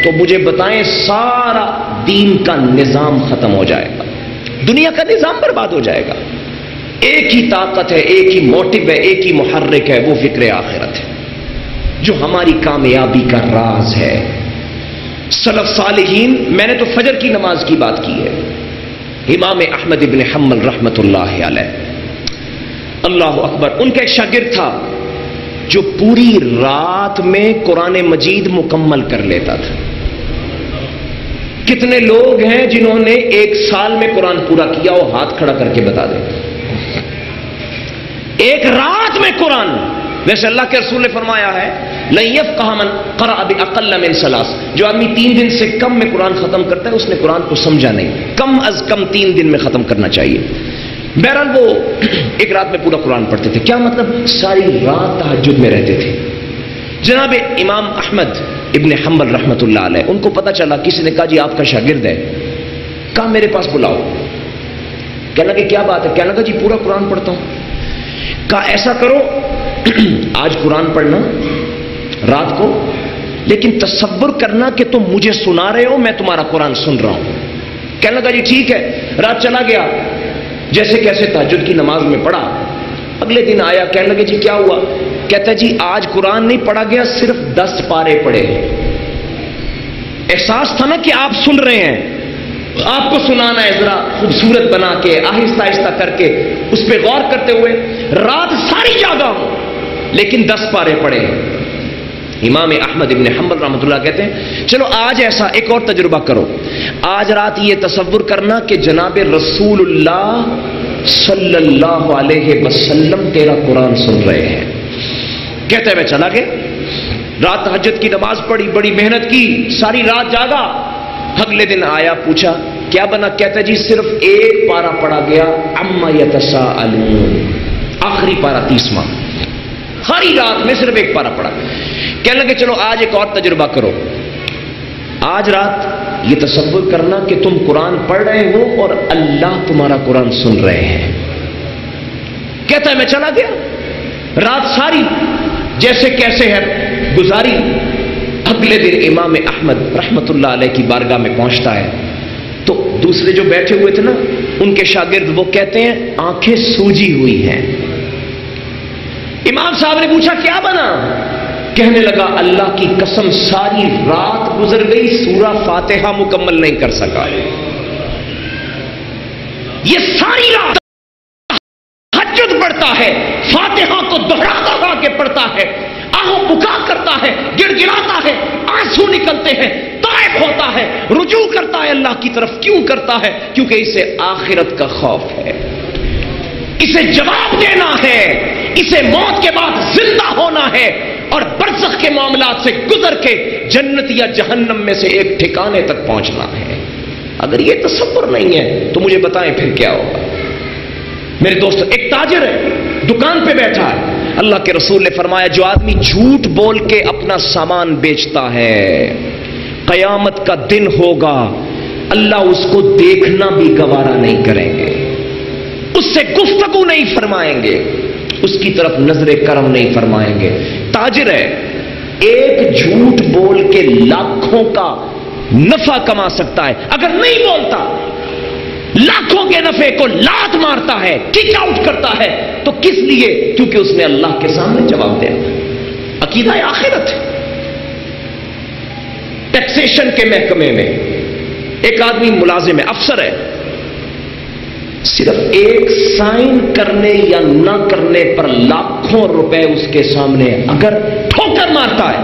تو مجھے بتائیں سارا دین کا نظام ختم ہو جائے گا, دنیا کا نظام برباد ہو جائے گا. ایک ہی طاقت ہے, ایک ہی موٹو ہے, ایک ہی محرک ہے, وہ فکر آخرت ہے جو ہماری کامیابی کا راز ہے. سلف صالحین, میں نے تو فجر کی نماز کی بات کی ہے. امام احمد ابن حنبل رحمت اللہ علیہ, اللہ اکبر, ان کا ایک شاگرد تھا جو پوری رات میں قرآن مجید مکمل کر لیتا تھا. کتنے لوگ ہیں جنہوں نے ایک سال میں قرآن پورا کیا؟ وہ ہاتھ کھڑا کر کے بتا دیں. ایک رات میں قرآن. ویسے اللہ کے رسول نے فرمایا ہے لن یفقہ من قرأ باقل من ثلاث, جو آدمی 3 دن سے کم میں قرآن ختم کرتا ہے اس نے قرآن کو سمجھا نہیں. کم از کم 3 دن میں ختم کرنا چاہیے. بہرحال وہ ایک رات میں پورا قرآن پڑھتے تھے. کیا مطلب؟ ساری رات تہجد میں رہتے تھے. جناب امام احمد ابن حنبل رحمت اللہ علیہ, ان کو پتا چلا, کسی نے کہا جی آپ کا شاگرد ہے, کہا میرے پاس بلاؤ. کہنے لگے کیا بات ہے؟ کہنے لگا جی پورا قرآن پڑھتا ہوں. کہا ایسا کرو, آج قرآن پڑھنا رات کو, لیکن تصور کرنا کہ تم مجھے سنا رہے ہو, میں تمہارا قرآن سن رہا ہوں. کہنے لگا جی ٹھیک ہے. رات چلا گیا, جیسے کیسے تہجد کی نماز میں پڑھا. اگلے دن آیا, کہنے لگے جی کیا ہوا؟ کہتا ہے جی آج قرآن نہیں پڑھا گیا, صرف 10 پارے پڑھے ہیں. احساس تھا نا کہ آپ سن رہے ہیں, آپ کو سنانا ہے, ذرا خوبصورت بنا کے آہستہ آہستہ کر کے اس پہ غور کرتے ہوئے. رات ساری جاگا ہوں لیکن 10 پارے پڑھے ہیں. امام احمد ابن حنبل رحمۃ اللہ کہتے ہیں چلو آج ایسا ایک اور تجربہ کرو. آج رات یہ تصور کرنا کہ جناب رسول اللہ صلی اللہ علیہ وسلم تیرا قرآن سن رہے ہیں. کہتے ہیں میں چلا گیا, رات تہجد کی نماز پڑھی, بڑی محنت کی, ساری رات جاگا. اگلے دن آیا, پوچھا کیا بنا؟ کہتا ہے جی صرف ایک پارا پڑھا گیا, عما یتساءلون, آخری پارا 30واں. ساری رات میں صرف ایک پارا پڑھا. کہنے لگے چلو آج ایک اور تجربہ کرو. آج رات یہ تصور کرنا کہ تم قرآن پڑھ رہے ہو اور اللہ تمہارا قرآن سن رہے ہیں. کہتا ہے میں چلا گیا, رات ساری جیسے کیسے ہے گزاری. اگلے دن امام احمد رحمت اللہ علیہ کی بارگاہ میں پہنچتا ہے تو دوسرے جو بیٹھے ہوئے تھے نا ان کے شاگرد, وہ کہتے ہیں آنکھیں سوجی ہوئی ہیں. امام صاحب نے پوچھا کیا بنا؟ کہنے لگا اللہ کی قسم ساری رات گزر گئی, سورہ فاتحہ مکمل نہیں کر سکا. یہ ساری رات تہجد پڑھتا ہے, فاتحہ کو دوہرا دوہرا کے پڑھتا ہے, آہو پکا کرتا ہے, گڑ گڑاتا ہے, آنسو نکلتے ہیں, تائب ہوتا ہے, رجوع کرتا ہے اللہ کی طرف. کیوں کرتا ہے؟ کیونکہ اسے آخرت کا خوف ہے, اسے جواب دینا ہے, اسے موت کے بعد زندہ ہونا ہے اور برزخ کے معاملات سے گزر کے جنت یا جہنم میں سے ایک ٹھکانے تک پہنچنا ہے. اگر یہ تصور نہیں ہے تو مجھے بتائیں پھر کیا ہوگا. میرے دوست, ایک تاجر ہے, دکان پہ بیٹھا ہے. اللہ کے رسول نے فرمایا جو آدمی جھوٹ بول کے اپنا سامان بیچتا ہے, قیامت کا دن ہوگا اللہ اس کو دیکھنا بھی گوارا نہیں کریں گے, اس سے گفتگو نہیں فرمائیں گے, اس کی طرف نظر کرم نہیں فرمائیں گے. تاجر ہے, ایک جھوٹ بول کے لاکھوں کا نفع کما سکتا ہے. اگر نہیں بولتا لاکھوں کے نفع کو لات مارتا ہے, کک آؤٹ کرتا ہے, تو کس لیے؟ کیونکہ اس نے اللہ کے سامنے جواب دینا. عقیدہ آخرت ہے. ٹیکسیشن کے محکمے میں ایک آدمی ملازم ہے، افسر ہے، صرف ایک سائن کرنے یا نہ کرنے پر لاکھوں روپے اس کے سامنے، اگر ٹھوکر مارتا ہے،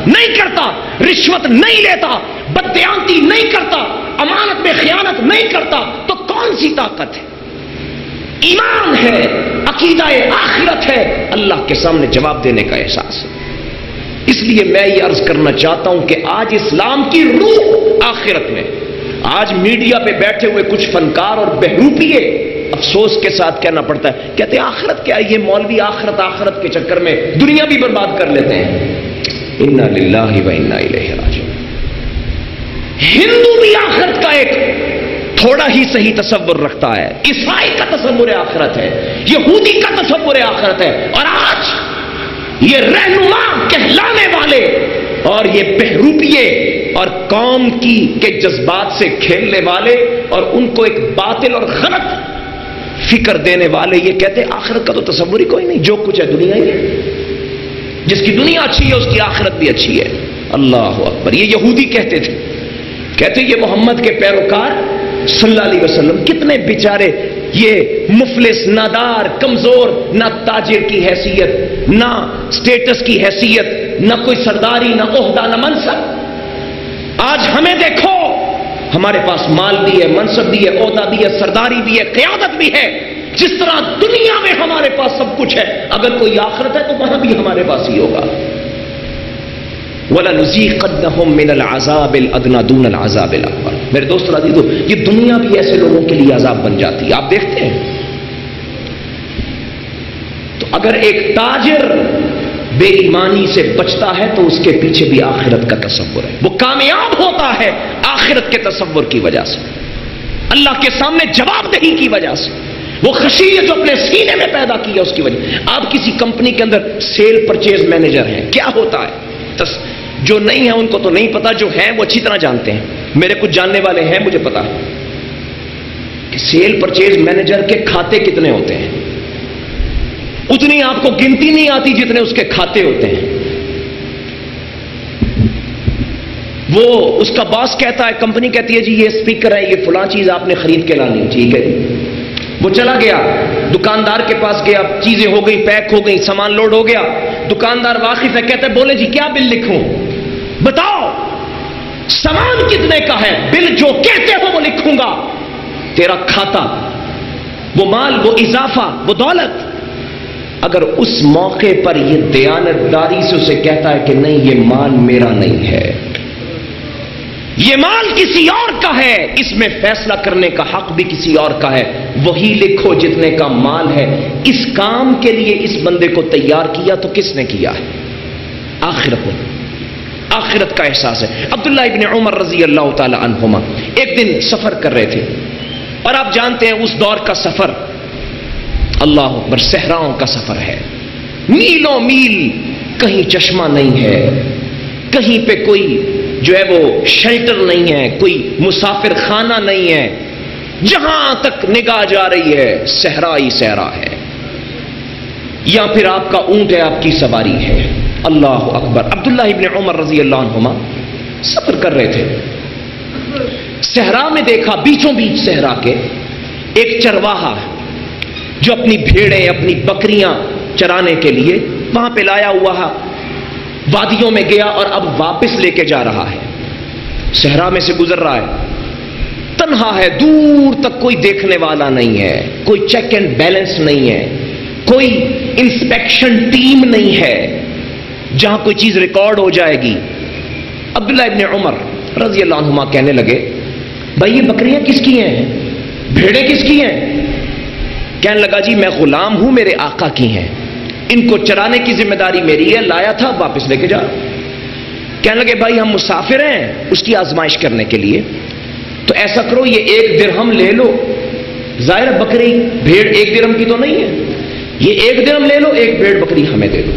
نہیں کرتا، رشوت نہیں لیتا، بددیانتی نہیں کرتا، امانت میں خیانت نہیں کرتا، تو کون سی طاقت ہے؟ ایمان ہے، عقیدہ آخرت ہے، اللہ کے سامنے جواب دینے کا احساس ہے۔ اس لیے میں یہ عرض کرنا چاہتا ہوں کہ آج اسلام کی روح آخرت میں، آج میڈیا پہ بیٹھے ہوئے کچھ فنکار اور بہروپیے افسوس کے ساتھ کہنا پڑتا ہے، کہتے ہیں آخرت کیا ہے؟ یہ مولوی آخرت کے چکر میں دنیا بھی برباد کر لیتے ہیں۔ انا للہ و انا الیہ راجعون۔ ہندو بھی آخرت کا ایک تھوڑا ہی صحیح تصور رکھتا ہے، عیسائی کا تصور آخرت ہے، یہودی کا تصور آخرت ہے، اور آج یہ رہنما کہلانے والے اور یہ بہروپیے اور قوم کے جذبات سے کھیلنے والے اور ان کو ایک باطل اور غلط فکر دینے والے یہ کہتے ہیں آخرت کا تو تصور ہی کوئی نہیں، جو کچھ ہے دنیا ہی ہے، جس کی دنیا اچھی ہے اس کی آخرت بھی اچھی ہے۔ اللہ اکبر۔ یہ یہودی کہتے تھے، کہتے یہ محمد کے پیروکار صلی اللہ علیہ وسلم کتنے بیچارے، یہ مفلس، نادار، کمزور، نہ تاجر کی حیثیت، نہ سٹیٹس کی حیثیت، نہ کوئی سرداری، نہ عہدہ، نہ منصب۔ آج ہمیں دیکھو، ہمارے پاس مال بھی ہے، منصب بھی ہے، عہدہ بھی ہے، سرداری بھی ہے، قیادت بھی ہے۔ جس طرح دنیا میں ہمارے پاس سب کچھ ہے، اگر کوئی آخرت ہے تو وہاں بھی ہمارے پاس ہی ہوگا۔ وَلَنُذِيقَنَّهُم مِّنَ الْعَذَابِ الْأَدْنَىٰ دُونَ الْعَذَابِ الْأَكْبَرِ۔ میرے دوست عزیزو، یہ دنیا بھی ایسے لوگوں کے لیے عذاب بن جاتی ہے، آپ دیکھتے ہیں۔ تو اگر ایک تاجر بے ایمانی سے بچتا ہے تو اس کے پیچھے بھی آخرت کا تصور ہے، وہ کامیاب ہوتا ہے آخرت کے تصور کی وجہ سے، اللہ کے سامنے جواب دہی کی وجہ سے، وہ خشیت جو اپنے سینے میں پیدا کی ہے اس کی وجہ۔ آپ کسی کمپنی کے اندر سیل پرچیز مینیجر ہیں، کیا ہوتا ہے؟ جو نہیں ہیں ان کو تو نہیں پتا، جو ہیں وہ اچھی طرح جانتے ہیں۔ میرے کچھ جاننے والے ہیں، مجھے پتا کہ سیل پرچیز مینیجر کے کھاتے کتنے ہوتے ہیں، اتنی آپ کو گنتی نہیں آتی جتنے اس کے کھاتے ہوتے ہیں۔ وہ اس کا باس کہتا ہے، کمپنی کہتی ہے جی یہ اسپیکر ہے، یہ فلاں چیز آپ نے خرید کے لانی، ٹھیک ہے جی۔ وہ چلا گیا، دکاندار کے پاس گیا، چیزیں ہو گئی، پیک ہو گئی، سامان لوڈ ہو گیا، دکاندار واقف ہے، کہتے بولے جی کیا بل لکھوں؟ بتاؤ سامان کتنے کا ہے، بل جو کہتے ہو وہ لکھوں گا، تیرا کھاتا، وہ مال، وہ اضافہ، وہ دولت۔ اگر اس موقع پر یہ دیانتداری سے اسے کہتا ہے کہ نہیں یہ مال میرا نہیں ہے، یہ مال کسی اور کا ہے، اس میں فیصلہ کرنے کا حق بھی کسی اور کا ہے، وہی لکھو جتنے کا مال ہے۔ اس کام کے لیے اس بندے کو تیار کیا تو کس نے کیا ہے؟ آخرت میں، آخرت کا احساس ہے۔ عبداللہ ابن عمر رضی اللہ تعالی عنہما ایک دن سفر کر رہے تھے، اور آپ جانتے ہیں اس دور کا سفر اللہ اکبر صحراؤں کا سفر ہے، میلوں میل، کہیں چشمہ نہیں ہے، کہیں پہ کوئی جو ہے وہ شیلٹر نہیں ہے، کوئی مسافر خانہ نہیں ہے، جہاں تک نگاہ جا رہی ہے صحرا ہی صحرا ہے، یا پھر آپ کا اونٹ ہے، آپ کی سواری ہے۔ اللہ اکبر۔ عبداللہ ابن عمر رضی اللہ عنہما سفر کر رہے تھے، صحرا میں دیکھا، بیچوں بیچ صحرا کے ایک چرواہا جو اپنی بھیڑیں، اپنی بکریاں چرانے کے لیے وہاں پہ لایا ہوا، وادیوں میں گیا اور اب واپس لے کے جا رہا ہے، صحرا میں سے گزر رہا ہے، تنہا ہے، دور تک کوئی دیکھنے والا نہیں ہے، کوئی چیک اینڈ بیلنس نہیں ہے، کوئی انسپیکشن ٹیم نہیں ہے جہاں کوئی چیز ریکارڈ ہو جائے گی۔ عبداللہ ابن عمر رضی اللہ عنہما کہنے لگے بھائی یہ بکریاں کس کی ہیں، بھیڑیں کس کی ہیں؟ کہنے لگا جی میں غلام ہوں، میرے آقا کی ہیں، ان کو چرانے کی ذمہ داری میری ہے، لایا تھا واپس لے کے جا۔ کہنے لگے بھائی ہم مسافر ہیں اس کی آزمائش کرنے کے لیے، تو ایسا کرو یہ 1 درہم لے لو، ظاہر بکری بھیڑ 1 درہم کی تو نہیں ہے، یہ 1 درہم لے لو، 1 بھیڑ بکری ہمیں دے دو۔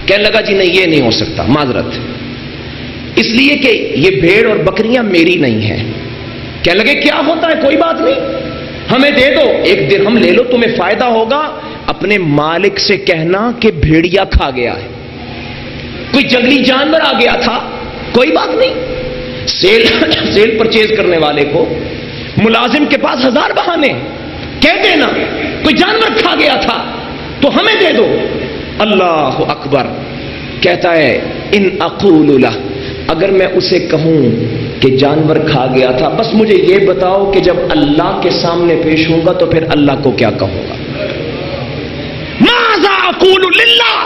کہنے لگا جی نہیں یہ نہیں ہو سکتا، معذرت، اس لیے کہ یہ بھیڑ اور بکریاں میری نہیں ہیں۔ کہنے لگے کیا ہوتا ہے، کوئی بات نہیں، ہمیں دے دو، 1 درہم لے لو، تمہیں فائدہ ہوگا، اپنے مالک سے کہنا کہ بھیڑیا کھا گیا ہے، کوئی جنگلی جانور آ گیا تھا، کوئی بات نہیں، سیل پرچیز کرنے والے کو ملازم کے پاس 1000 بہانے، کہہ دینا کوئی جانور کھا گیا تھا تو ہمیں دے دو۔ اللہ اکبر، کہتا ہے ان اقول لہ، اگر میں اسے کہوں کہ جانور کھا گیا تھا، بس مجھے یہ بتاؤ کہ جب اللہ کے سامنے پیش ہوں گا تو پھر اللہ کو کیا کہوں گا؟ ماذا اقول للہ،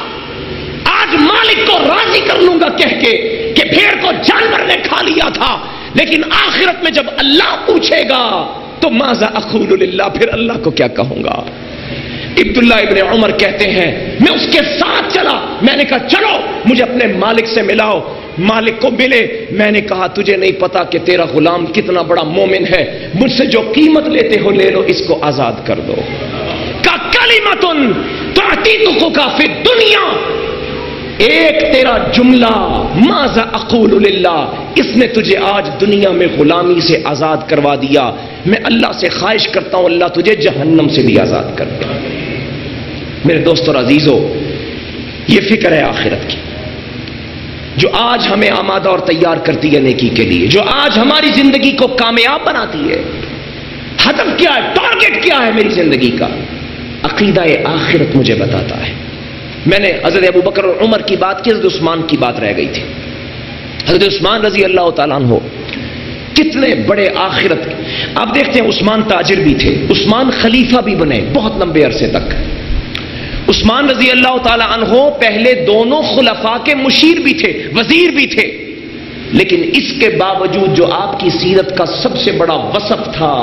آج مالک کو راضی کر لوں گا کہہ کے کہ بھیڑ کو جانور نے کھا لیا تھا، لیکن آخرت میں جب اللہ پوچھے گا تو ماذا اقول للہ، پھر اللہ کو کیا کہوں گا؟ عبداللہ ابن عمر کہتے ہیں میں اس کے ساتھ چلا، میں نے کہا چلو مجھے اپنے مالک سے ملاؤ۔ مالک کو ملے، میں نے کہا تجھے نہیں پتا کہ تیرا غلام کتنا بڑا مومن ہے، مجھ سے جو قیمت لیتے ہو لے لو، اس کو آزاد کر دو۔ کا کلمۃ تعتیتک فی الدنیا، ایک تیرا جملہ ماذا اقول للہ، اس نے تجھے آج دنیا میں غلامی سے آزاد کروا دیا۔ میں اللہ سے خواہش کرتا ہوں اللہ تجھے جہنم سے بھی آزاد کر دے۔ میرے دوستو اور عزیزو، یہ فکر ہے آخرت کی جو آج ہمیں آمادہ اور تیار کرتی ہے نیکی کے لیے، جو آج ہماری زندگی کو کامیاب بناتی ہے۔ ہدف کیا ہے، ٹارگٹ کیا ہے میری زندگی کا؟ عقیدہ آخرت مجھے بتاتا ہے۔ میں نے حضرت ابو بکر اور عمر کی بات کی، حضرت عثمان کی بات رہ گئی تھی۔ حضرت عثمان رضی اللہ تعالیٰ عنہ کتنے بڑے آخرت کے، آپ دیکھتے ہیں عثمان تاجر بھی تھے، عثمان خلیفہ بھی بنے بہت لمبے عرصے تک۔ عثمان رضی اللہ تعالیٰ عنہ پہلے دونوں خلفاء کے مشیر بھی تھے، وزیر بھی تھے، لیکن اس کے باوجود جو آپ کی سیرت کا سب سے بڑا وصف تھا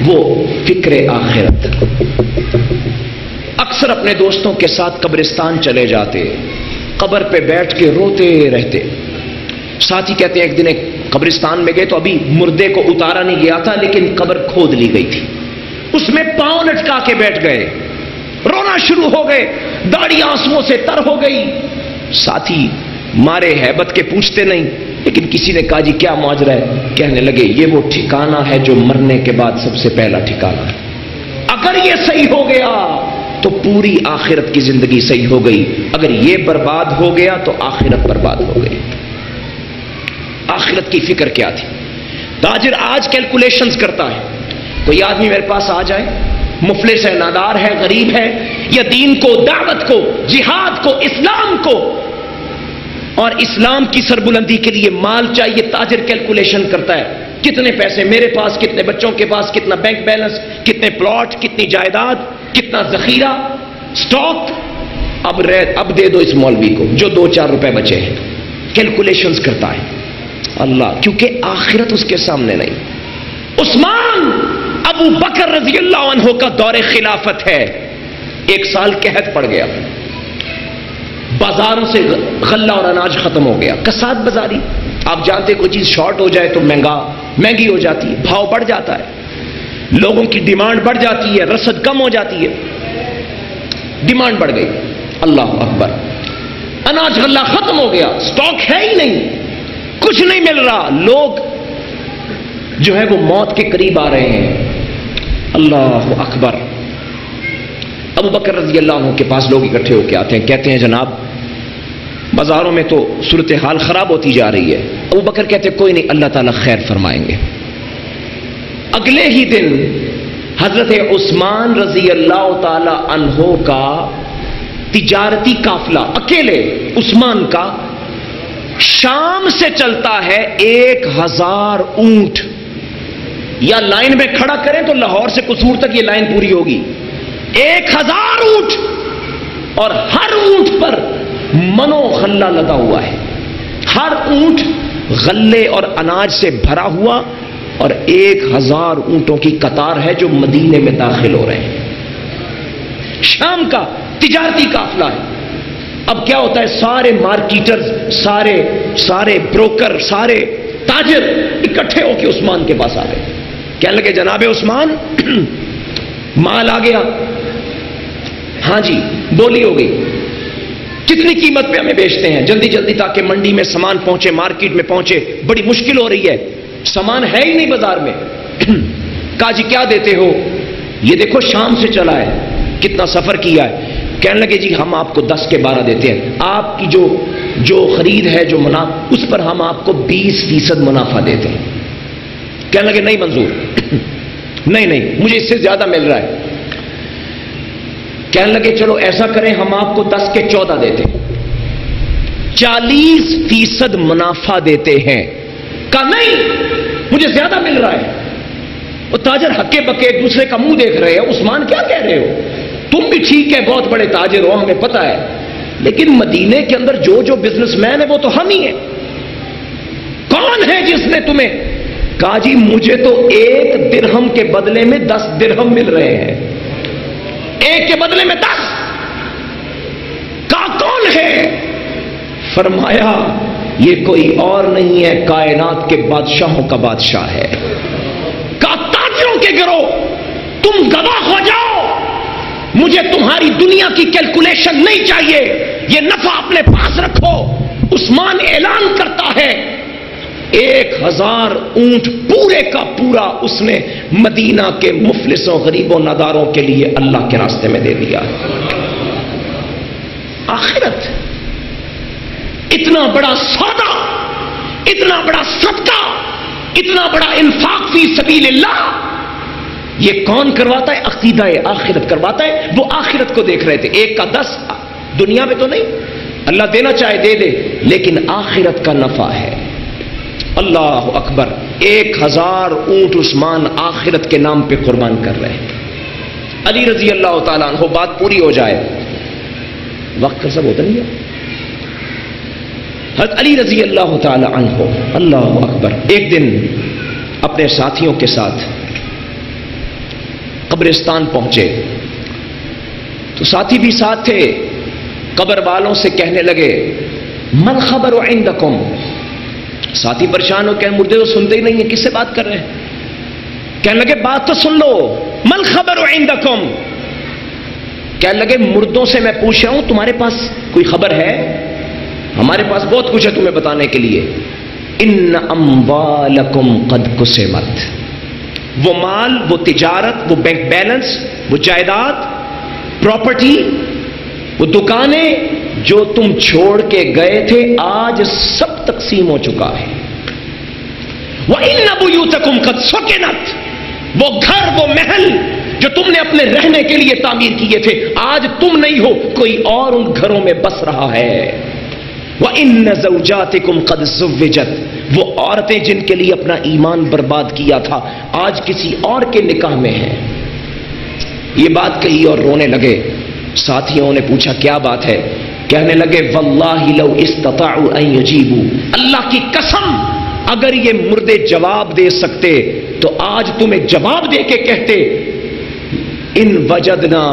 وہ فکر آخرت۔ اکثر اپنے دوستوں کے ساتھ قبرستان چلے جاتے، قبر پہ بیٹھ کے روتے رہتے۔ ساتھی کہتے ہیں ایک دن ایک قبرستان میں گئے تو ابھی مردے کو اتارا نہیں گیا تھا لیکن قبر کھود لی گئی تھی، اس میں پاؤں لٹکا کے بیٹھ گئے، رونا شروع ہو گئے، داڑھی آنسوؤں سے تر ہو گئی۔ ساتھی مارے ہیبت کے پوچھتے نہیں، لیکن کسی نے کہا جی کیا ماجرا ہے؟ کہنے لگے یہ وہ ٹھکانہ ہے جو مرنے کے بعد سب سے پہلا ٹھکانہ ہے، اگر یہ صحیح ہو گیا تو پوری آخرت کی زندگی صحیح ہو گئی، اگر یہ برباد ہو گیا تو آخرت برباد ہو گئی۔ آخرت کی فکر کیا تھی؟ تاجر آج کیلکولیشنز کرتا ہے، کوئی آدمی میرے پاس آ جائے، مفلس ہے، نادار ہے، غریب ہے، یا دین کو، دعوت کو، جہاد کو، اسلام کو اور اسلام کی سربلندی کے لیے مال چاہیے، تاجر کیلکولیشن کرتا ہے کتنے پیسے میرے پاس، کتنے بچوں کے پاس، کتنا بینک بیلنس، کتنے پلاٹ، کتنی جائیداد، کتنا ذخیرہ، سٹاک، اب دے دو اس مولوی کو جو 2-4 روپے بچے ہیں۔ کیلکولیشنز کرتا ہے اللہ، کیونکہ آخرت اس کے سامنے نہیں۔ عثمان ابو بکر رضی اللہ عنہ کا دور خلافت ہے، 1 سال قحط پڑ گیا، بازاروں سے غلہ اور اناج ختم ہو گیا، کساد بازاری، آپ جانتے کوئی چیز شارٹ ہو جائے تو مہنگی ہو جاتی ہے، بھاؤ بڑھ جاتا ہے، لوگوں کی ڈیمانڈ بڑھ جاتی ہے، رسد کم ہو جاتی ہے، ڈیمانڈ بڑھ گئی، اللہ اکبر، اناج غلہ ختم ہو گیا، سٹاک ہے ہی نہیں، کچھ نہیں مل رہا، لوگ جو ہے وہ موت کے قریب آ رہے ہیں، اللہ اکبر۔ ابو بکر رضی اللہ عنہ کے پاس لوگ اکٹھے ہو کے آتے ہیں، کہتے ہیں جناب بازاروں میں تو صورتحال خراب ہوتی جا رہی ہے۔ ابو بکر کہتے ہیں کوئی نہیں، اللہ تعالیٰ خیر فرمائیں گے۔ اگلے ہی دن حضرت عثمان رضی اللہ تعالی عنہ کا تجارتی قافلہ اکیلے عثمان کا شام سے چلتا ہے 1000 اونٹ، یا لائن میں کھڑا کریں تو لاہور سے قصور تک یہ لائن پوری ہوگی، 1000 اونٹ، اور ہر اونٹ پر منو غلہ لدا ہوا ہے، ہر اونٹ غلے اور اناج سے بھرا ہوا، اور 1000 اونٹوں کی قطار ہے جو مدینے میں داخل ہو رہے ہیں۔ شام کا تجارتی قافلہ ہے۔ اب کیا ہوتا ہے، سارے مارکیٹرز، سارے بروکر، سارے تاجر اکٹھے ہو کے عثمان کے پاس آ گئے، کہنے لگے جناب عثمان مال آ گیا، ہاں جی بولی ہو گئی، کتنی قیمت پہ ہمیں بیچتے ہیں، جلدی جلدی تاکہ منڈی میں سامان پہنچے، مارکیٹ میں پہنچے، بڑی مشکل ہو رہی ہے، سامان ہے ہی نہیں بازار میں۔ کہا جی کیا دیتے ہو؟ یہ دیکھو شام سے چلا ہے، کتنا سفر کیا ہے۔ کہنے لگے جی ہم آپ کو 10 کے 12 دیتے ہیں، آپ کی جو جو خرید ہے جو اس پر ہم آپ کو 20% منافع دیتے ہیں. کہنے لگے نہیں منظور, نہیں مجھے اس سے زیادہ مل رہا ہے. کہنے لگے چلو ایسا کریں, ہم آپ کو 10 کے 14 دیتے ہیں, 40% منافع دیتے ہیں. کہا نہیں مجھے زیادہ مل رہا ہے. وہ تاجر ہکے بکے دوسرے کا منہ دیکھ رہے ہیں, عثمان کیا کہہ رہے ہو, تم بھی ٹھیک ہے بہت بڑے تاجر ہو ہمیں پتہ ہے, لیکن مدینے کے اندر جو بزنس مین ہے وہ تو ہم ہی ہیں. کون ہے جس نے تمہیں کہا جی مجھے تو 1 درہم کے بدلے میں 10 درہم مل رہے ہیں, 1 کے بدلے میں 10. کہا کون ہے؟ فرمایا یہ کوئی اور نہیں ہے, کائنات کے بادشاہوں کا بادشاہ ہے. کہا تاجروں کے گروہ تم گواہ ہو جاؤ, مجھے تمہاری دنیا کی کیلکولیشن نہیں چاہیے, یہ نفع اپنے پاس رکھو. عثمان اعلان کرتا ہے 1000 اونٹ پورے کا پورا اس نے مدینہ کے مفلسوں غریبوں ناداروں کے لیے اللہ کے راستے میں دے دیا. آخرت, اتنا بڑا سودا, اتنا بڑا صدقہ, اتنا بڑا انفاق فی سبیل اللہ, یہ کون کرواتا ہے؟ عقیدہ آخرت کرواتا ہے. وہ آخرت کو دیکھ رہے تھے. 1 کا 10 دنیا میں تو نہیں, اللہ دینا چاہے دے دے, لیکن آخرت کا نفع ہے. اللہ اکبر, 1000 اونٹ عثمان آخرت کے نام پہ قربان کر رہے ہیں. علی رضی اللہ تعالیٰ عنہ, بات پوری ہو جائے, وقت کا سب ہوتا نہیں ہے. حضرت علی رضی اللہ تعالیٰ عنہ, اللہ اکبر, ایک دن اپنے ساتھیوں کے ساتھ قبرستان پہنچے تو ساتھی بھی ساتھ تھے. قبر والوں سے کہنے لگے من خبر عندکم, ساتھی پریشان ہو, کہ مردے تو سنتے ہی نہیں ہیں, کس سے بات کر رہے ہیں؟ کہنے لگے بات تو سن لو. من خبر عندکم, کہنے لگے مردوں سے میں پوچھ رہا ہوں تمہارے پاس کوئی خبر ہے؟ ہمارے پاس بہت کچھ ہے تمہیں بتانے کے لیے. ان اموالکم قد قسمت, وہ مال, وہ تجارت, وہ بینک بیلنس, وہ جائیداد, پراپرٹی, وہ دکانیں جو تم چھوڑ کے گئے تھے آج سب تقسیم ہو چکا ہے. وَإِنَّ بُيُوتَكُمْ قَدْ سُكِنَتْ, وہ گھر, وہ محل جو تم نے اپنے رہنے کے لیے تعمیر کیے تھے, آج تم نہیں ہو, کوئی اور ان گھروں میں بس رہا ہے. وَإِنَّ زَوْجَاتِكُمْ قَدْ زُوِّجَتْ, وہ عورتیں جن کے لیے اپنا ایمان برباد کیا تھا آج کسی اور کے نکاح میں ہیں. یہ بات کہی اور رونے لگے. ساتھیوں نے پوچھا کیا بات ہے؟ کہنے لگے واللہ لو استطاعوا ان یجیبوا, اللہ کی قسم اگر یہ مردے جواب دے سکتے تو آج تمہیں جواب دے کے کہتے ان وجدنا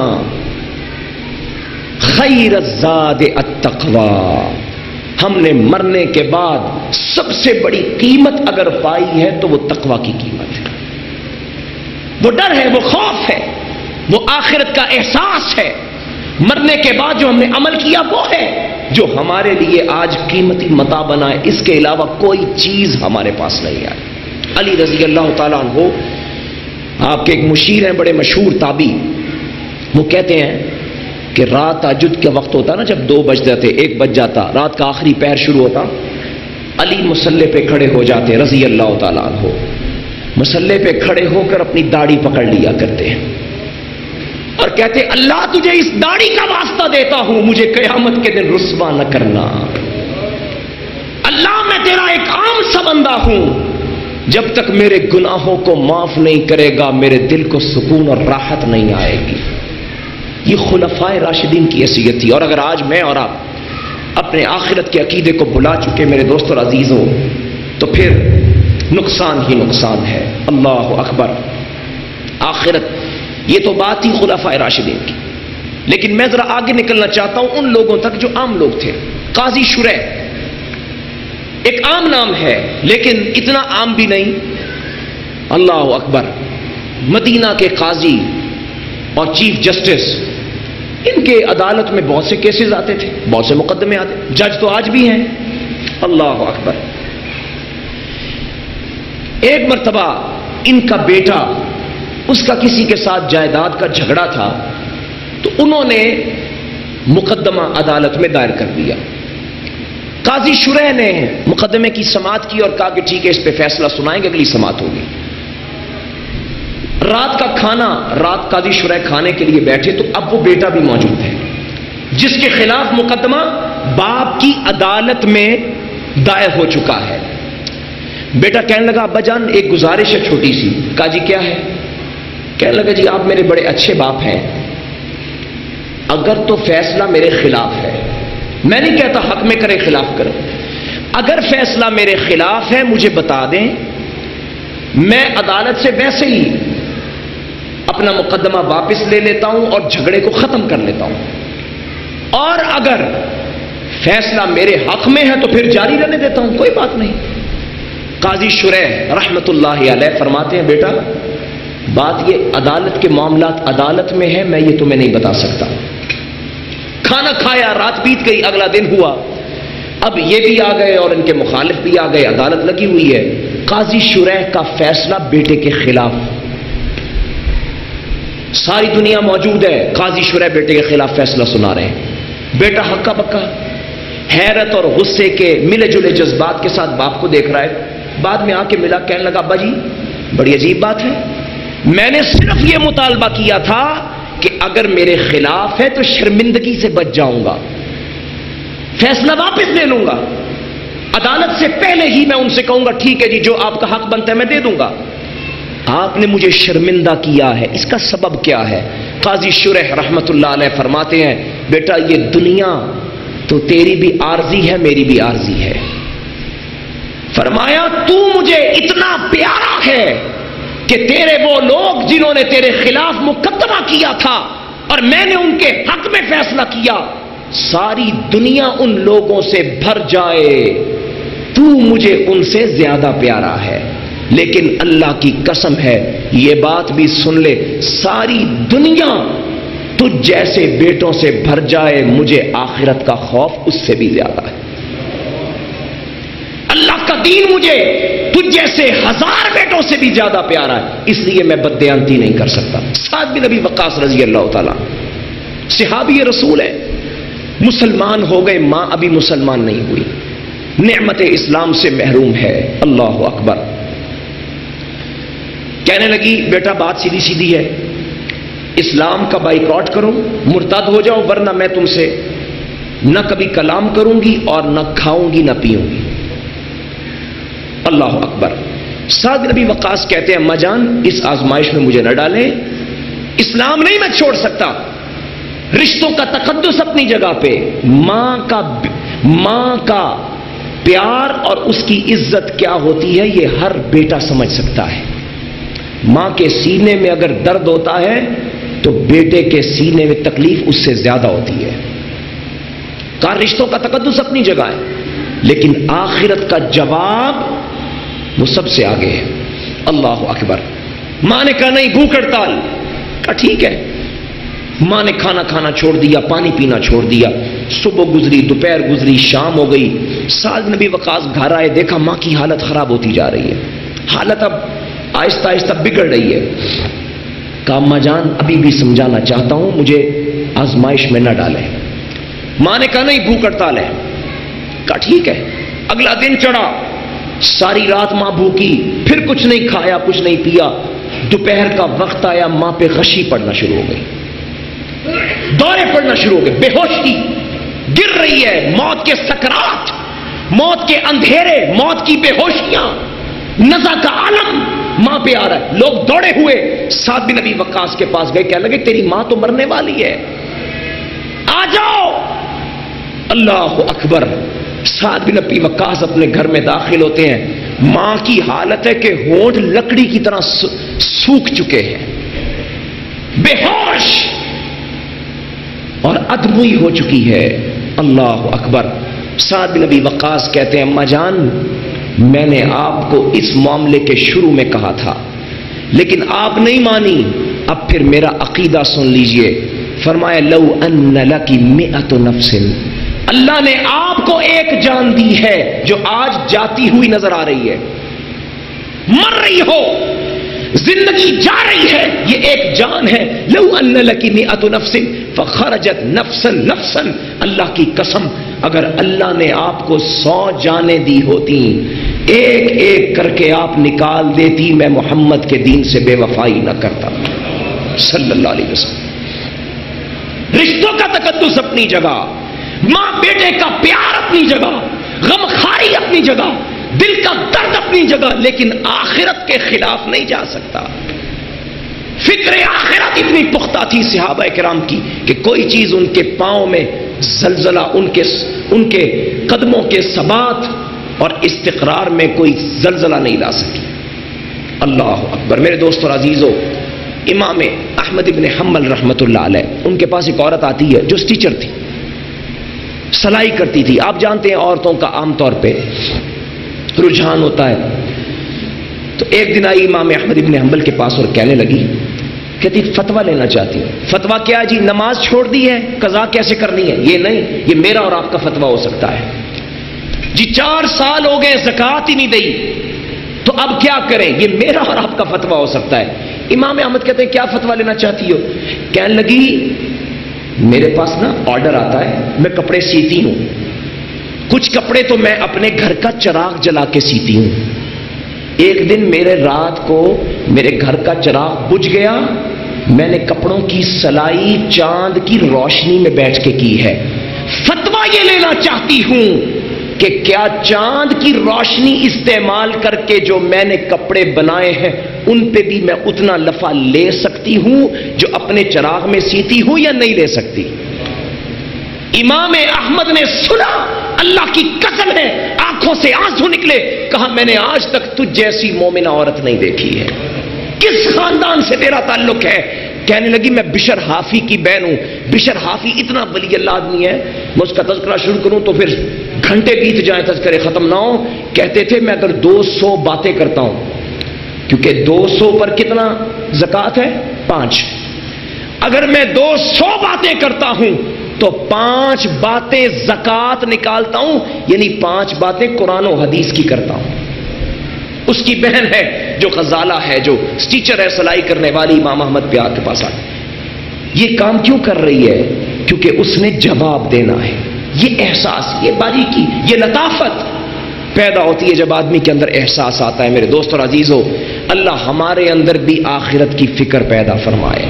خیر الزاد التقوی, ہم نے مرنے کے بعد سب سے بڑی قیمت اگر پائی ہے تو وہ تقوی کی قیمت ہے. وہ ڈر ہے, وہ خوف ہے, وہ آخرت کا احساس ہے. مرنے کے بعد جو ہم نے عمل کیا وہ ہے جو ہمارے لیے آج قیمتی متاع بنا ہے, اس کے علاوہ کوئی چیز ہمارے پاس نہیں ہے. علی رضی اللہ تعالیٰ عنہ آپ کے ایک مشیر ہیں, بڑے مشہور تابعی, وہ کہتے ہیں کہ رات تہجد کا وقت ہوتا نا, جب 2 بج جاتے, 1 بج جاتا, رات کا آخری پہر شروع ہوتا, علی مصلی پہ کھڑے ہو جاتے رضی اللہ تعالیٰ عنہ. مصلی پہ کھڑے ہو کر اپنی داڑھی پکڑ لیا کرتے ہیں اور کہتے اللہ تجھے اس داڑھی کا واسطہ دیتا ہوں, مجھے قیامت کے دن رسوا نہ کرنا. اللہ میں تیرا ایک عام سا بندہ ہوں, جب تک میرے گناہوں کو معاف نہیں کرے گا میرے دل کو سکون اور راحت نہیں آئے گی. یہ خلفائے راشدین کی حیثیت تھی. اور اگر آج میں اور آپ اپنے آخرت کے عقیدے کو بھلا چکے میرے دوست اور عزیزوں, تو پھر نقصان ہی نقصان ہے. اللہ اکبر. آخرت, یہ تو بات ہی خلفائے راشدین کی, لیکن میں ذرا آگے نکلنا چاہتا ہوں ان لوگوں تک جو عام لوگ تھے. قاضی شریح ایک عام نام ہے لیکن اتنا عام بھی نہیں. اللہ اکبر. مدینہ کے قاضی اور چیف جسٹس, ان کے عدالت میں بہت سے کیسز آتے تھے, بہت سے مقدمے آتے, جج تو آج بھی ہیں. اللہ اکبر. ایک مرتبہ ان کا بیٹا, اس کا کسی کے ساتھ جائیداد کا جھگڑا تھا, تو انہوں نے مقدمہ عدالت میں دائر کر دیا. قاضی شریح نے مقدمے کی سماعت کی اور کہا کہ ٹھیک ہے اس پہ فیصلہ سنائیں گے، اگلی سماعت ہوگی۔ رات کا کھانا، رات قاضی شریح کھانے کے لیے بیٹھے تو اب وہ بیٹا بھی موجود ہے جس کے خلاف مقدمہ باپ کی عدالت میں دائر ہو چکا ہے۔ بیٹا کہنے لگا ابا جان ایک گزارش ہے چھوٹی سی۔ کہا جی کیا ہے؟ کہنے لگا جی آپ میرے بڑے اچھے باپ ہیں، اگر تو فیصلہ میرے خلاف ہے، میں نہیں کہتا حق میں کرے خلاف کرے، اگر فیصلہ میرے خلاف ہے مجھے بتا دیں، میں عدالت سے ویسے ہی اپنا مقدمہ واپس لے لیتا ہوں اور جھگڑے کو ختم کر لیتا ہوں، اور اگر فیصلہ میرے حق میں ہے تو پھر جاری رہنے دیتا ہوں، کوئی بات نہیں۔ قاضی شریح رحمت اللہ علیہ فرماتے ہیں بیٹا بات یہ عدالت کے معاملات عدالت میں ہے، میں یہ تمہیں نہیں بتا سکتا۔ کھانا کھایا، رات بیت گئی، اگلا دن ہوا، اب یہ بھی آ گئے اور ان کے مخالف بھی آ گئے، عدالت لگی ہوئی ہے۔ قاضی شریح کا فیصلہ بیٹے کے خلاف، ساری دنیا موجود ہے، قاضی شریح بیٹے کے خلاف فیصلہ سنا رہے ہیں۔ بیٹا ہکا بکا، حیرت اور غصے کے ملے جلے جذبات کے ساتھ باپ کو دیکھ رہا ہے۔ بعد میں آ کے ملا، کہنے لگا ابا جی بڑی عجیب بات ہے، میں نے صرف یہ مطالبہ کیا تھا کہ اگر میرے خلاف ہے تو شرمندگی سے بچ جاؤں گا، فیصلہ واپس لے لوں گا، عدالت سے پہلے ہی میں ان سے کہوں گا ٹھیک ہے جی جو آپ کا حق بنتا ہے میں دے دوں گا۔ آپ نے مجھے شرمندہ کیا ہے، اس کا سبب کیا ہے؟ قاضی شریح رحمت اللہ علیہ فرماتے ہیں بیٹا یہ دنیا تو تیری بھی عارضی ہے میری بھی عارضی ہے۔ فرمایا تو مجھے اتنا پیارا ہے کہ تیرے وہ لوگ جنہوں نے تیرے خلاف مقدمہ کیا تھا اور میں نے ان کے حق میں فیصلہ کیا، ساری دنیا ان لوگوں سے بھر جائے، تو مجھے ان سے زیادہ پیارا ہے، لیکن اللہ کی قسم ہے یہ بات بھی سن لے، ساری دنیا تجھ جیسے بیٹوں سے بھر جائے، مجھے آخرت کا خوف اس سے بھی زیادہ ہے۔ اللہ کا دین مجھے تجھ جیسے 1000 بیٹوں سے بھی زیادہ پیارا ہے، اس لیے میں بددیانتی نہیں کر سکتا۔ سعد بن ابی وقاص رضی اللہ تعالیٰ صحابی رسول ہے، مسلمان ہو گئے، ماں ابھی مسلمان نہیں ہوئی، نعمت اسلام سے محروم ہے۔ اللہ اکبر۔ کہنے لگی بیٹا بات سیدھی سیدھی ہے، اسلام کا بائیکاٹ کرو، مرتد ہو جاؤ، ورنہ میں تم سے نہ کبھی کلام کروں گی اور نہ کھاؤں گی نہ پیوں گی۔ اللہ اکبر۔ سعد بن ابی وقاص کہتے ہیں اماں جان اس آزمائش میں مجھے نہ ڈالیں، اسلام نہیں میں چھوڑ سکتا، رشتوں کا تقدس اپنی جگہ پہ، ماں کا پیار اور اس کی عزت کیا ہوتی ہے یہ ہر بیٹا سمجھ سکتا ہے۔ ماں کے سینے میں اگر درد ہوتا ہے تو بیٹے کے سینے میں تکلیف اس سے زیادہ ہوتی ہے۔ کہا رشتوں کا تقدس اپنی جگہ ہے، لیکن آخرت کا جواب وہ سب سے آگے ہے۔ اللہ اکبر۔ ماں نے کہا نہیں بھوک ہڑتال، کہا ٹھیک ہے۔ ماں نے کھانا کھانا چھوڑ دیا، پانی پینا چھوڑ دیا، صبح گزری، دوپہر گزری، شام ہو گئی، سعد بن ابی وقاص گھر آئے، دیکھا ماں کی حالت خراب ہوتی جا رہی ہے، حالت اب آہستہ آہستہ بگڑ رہی ہے۔ کہا اماں جان ابھی بھی سمجھانا چاہتا ہوں، مجھے آزمائش میں نہ ڈالیں۔ ماں نے کہا نہیں بھوک ہڑتال ہے، کہا ٹھیک ہے۔ اگلا دن چڑھا، ساری رات ماں بھوکی، پھر کچھ نہیں کھایا کچھ نہیں پیا، دوپہر کا وقت آیا، ماں پہ غشی پڑنا شروع ہو گئی، دورے پڑنا شروع ہو گئے، بے ہوشی، گر رہی ہے، موت کے سکرات، موت کے اندھیرے، موت کی بے ہوشیاں، نزع کا عالم ماں پہ آ رہا ہے۔ لوگ دوڑے ہوئے سعد بن ابی وقاص کے پاس گئے، کہنے لگے تیری ماں تو مرنے والی ہے، آ جاؤ۔ اللہ اکبر۔ سعد بن ابی وقاص اپنے گھر میں داخل ہوتے ہیں، ماں کی حالت ہے کہ ہونٹ لکڑی کی طرح سوکھ چکے ہیں، بے ہوش اور ادموئی ہو چکی ہے۔ اللہ اکبر۔ سعد بن ابی وقاص کہتے ہیں اماں جان میں نے آپ کو اس معاملے کے شروع میں کہا تھا لیکن آپ نہیں مانی، اب پھر میرا عقیدہ سن لیجئے۔ فرمایا لو ان لکی مئۃ نفس، اللہ نے آپ کو ایک جان دی ہے جو آج جاتی ہوئی نظر آ رہی ہے، مر رہی ہو، زندگی جا رہی ہے، یہ ایک جان ہے۔ لو ان لکی مئۃ نفس فخرجت نفسا نفسا، اللہ کی قسم اگر اللہ نے آپ کو 100 جانیں دی ہوتی، ایک ایک کر کے آپ نکال دیتی، میں محمد کے دین سے بے وفائی نہ کرتا صلی اللہ علیہ وسلم۔ رشتوں کا تقدس اپنی جگہ، ماں بیٹے کا پیار اپنی جگہ، غم خاری اپنی جگہ، دل کا درد اپنی جگہ، لیکن آخرت کے خلاف نہیں جا سکتا۔ فکر آخرت اتنی پختہ تھی صحابہ کرام کی کہ کوئی چیز ان کے پاؤں میں زلزلہ، ان کے قدموں کے ثبات اور استقرار میں کوئی زلزلہ نہیں لا سکی۔ اللہ اکبر۔ میرے دوستو اور عزیزو، امام احمد ابن حنبل رحمۃ اللہ علیہ، ان کے پاس ایک عورت آتی ہے جو ٹیچر تھی، سلائی کرتی تھی۔ آپ جانتے ہیں عورتوں کا عام طور پہ رجحان ہوتا ہے۔ تو ایک دن آئی امام احمد ابن حنبل کے پاس اور کہنے لگی، کہتی فتویٰ لینا چاہتی ہوں۔ فتویٰ کیا جی؟ نماز چھوڑ دی ہے، قضا کیسے کرنی ہے؟ یہ نہیں، یہ میرا اور آپ کا فتویٰ ہو سکتا ہے۔ جی 4 سال ہو گئے زکوٰۃ ہی نہیں دی، تو اب کیا کریں؟ یہ میرا اور آپ کا فتویٰ ہو سکتا ہے۔ امام احمد کہتے ہیں کیا فتویٰ لینا چاہتی ہو؟ کہنے لگی میرے پاس نا آرڈر آتا ہے، میں کپڑے سیتی ہوں، کچھ کپڑے تو میں اپنے گھر کا چراغ جلا کے سیتی ہوں۔ ایک دن میرے رات کو میرے گھر کا چراغ بجھ گیا، میں نے کپڑوں کی سلائی چاند کی روشنی میں بیٹھ کے کی ہے۔ فتویٰ یہ لینا چاہتی ہوں کہ کیا چاند کی روشنی استعمال کر کے جو میں نے کپڑے بنائے ہیں ان پہ بھی میں اتنا لفع لے سکتی ہوں جو اپنے چراغ میں سیتی ہوں، یا نہیں لے سکتی؟ امام احمد نے سنا، اللہ کی قسم ہے آنکھوں سے آنسو نکلے، کہا میں نے آج تک تجھ جیسی مومنہ عورت نہیں دیکھی ہے۔ کس خاندان سے تیرا تعلق ہے؟ کہنے لگی میں بشر حافی کی بہن ہوں۔ بشر حافی اتنا ولی اللہ آدمی ہے، میں اس کا تذکرہ شروع کروں تو پھر گھنٹے بیت جائیں، تذکرے ختم نہ ہو۔ کہتے تھے میں اگر 200 باتیں کرتا ہوں، کیونکہ 200 پر کتنا زکوٰۃ ہے؟ 5۔ اگر میں 200 باتیں کرتا ہوں تو 5 باتیں زکوٰۃ نکالتا ہوں، یعنی 5 باتیں قرآن و حدیث کی کرتا ہوں۔ اس کی بہن ہے جو غزالہ ہے، جو ٹیچر ہے سلائی کرنے والی، امام احمد پہ کے پاس آئی۔ یہ کام کیوں کر رہی ہے؟ کیونکہ اس نے جواب دینا ہے۔ یہ احساس، یہ باریکی، یہ لطافت پیدا ہوتی ہے جب آدمی کے اندر احساس آتا ہے۔ میرے دوست اور عزیزو، اللہ ہمارے اندر بھی آخرت کی فکر پیدا فرمائے۔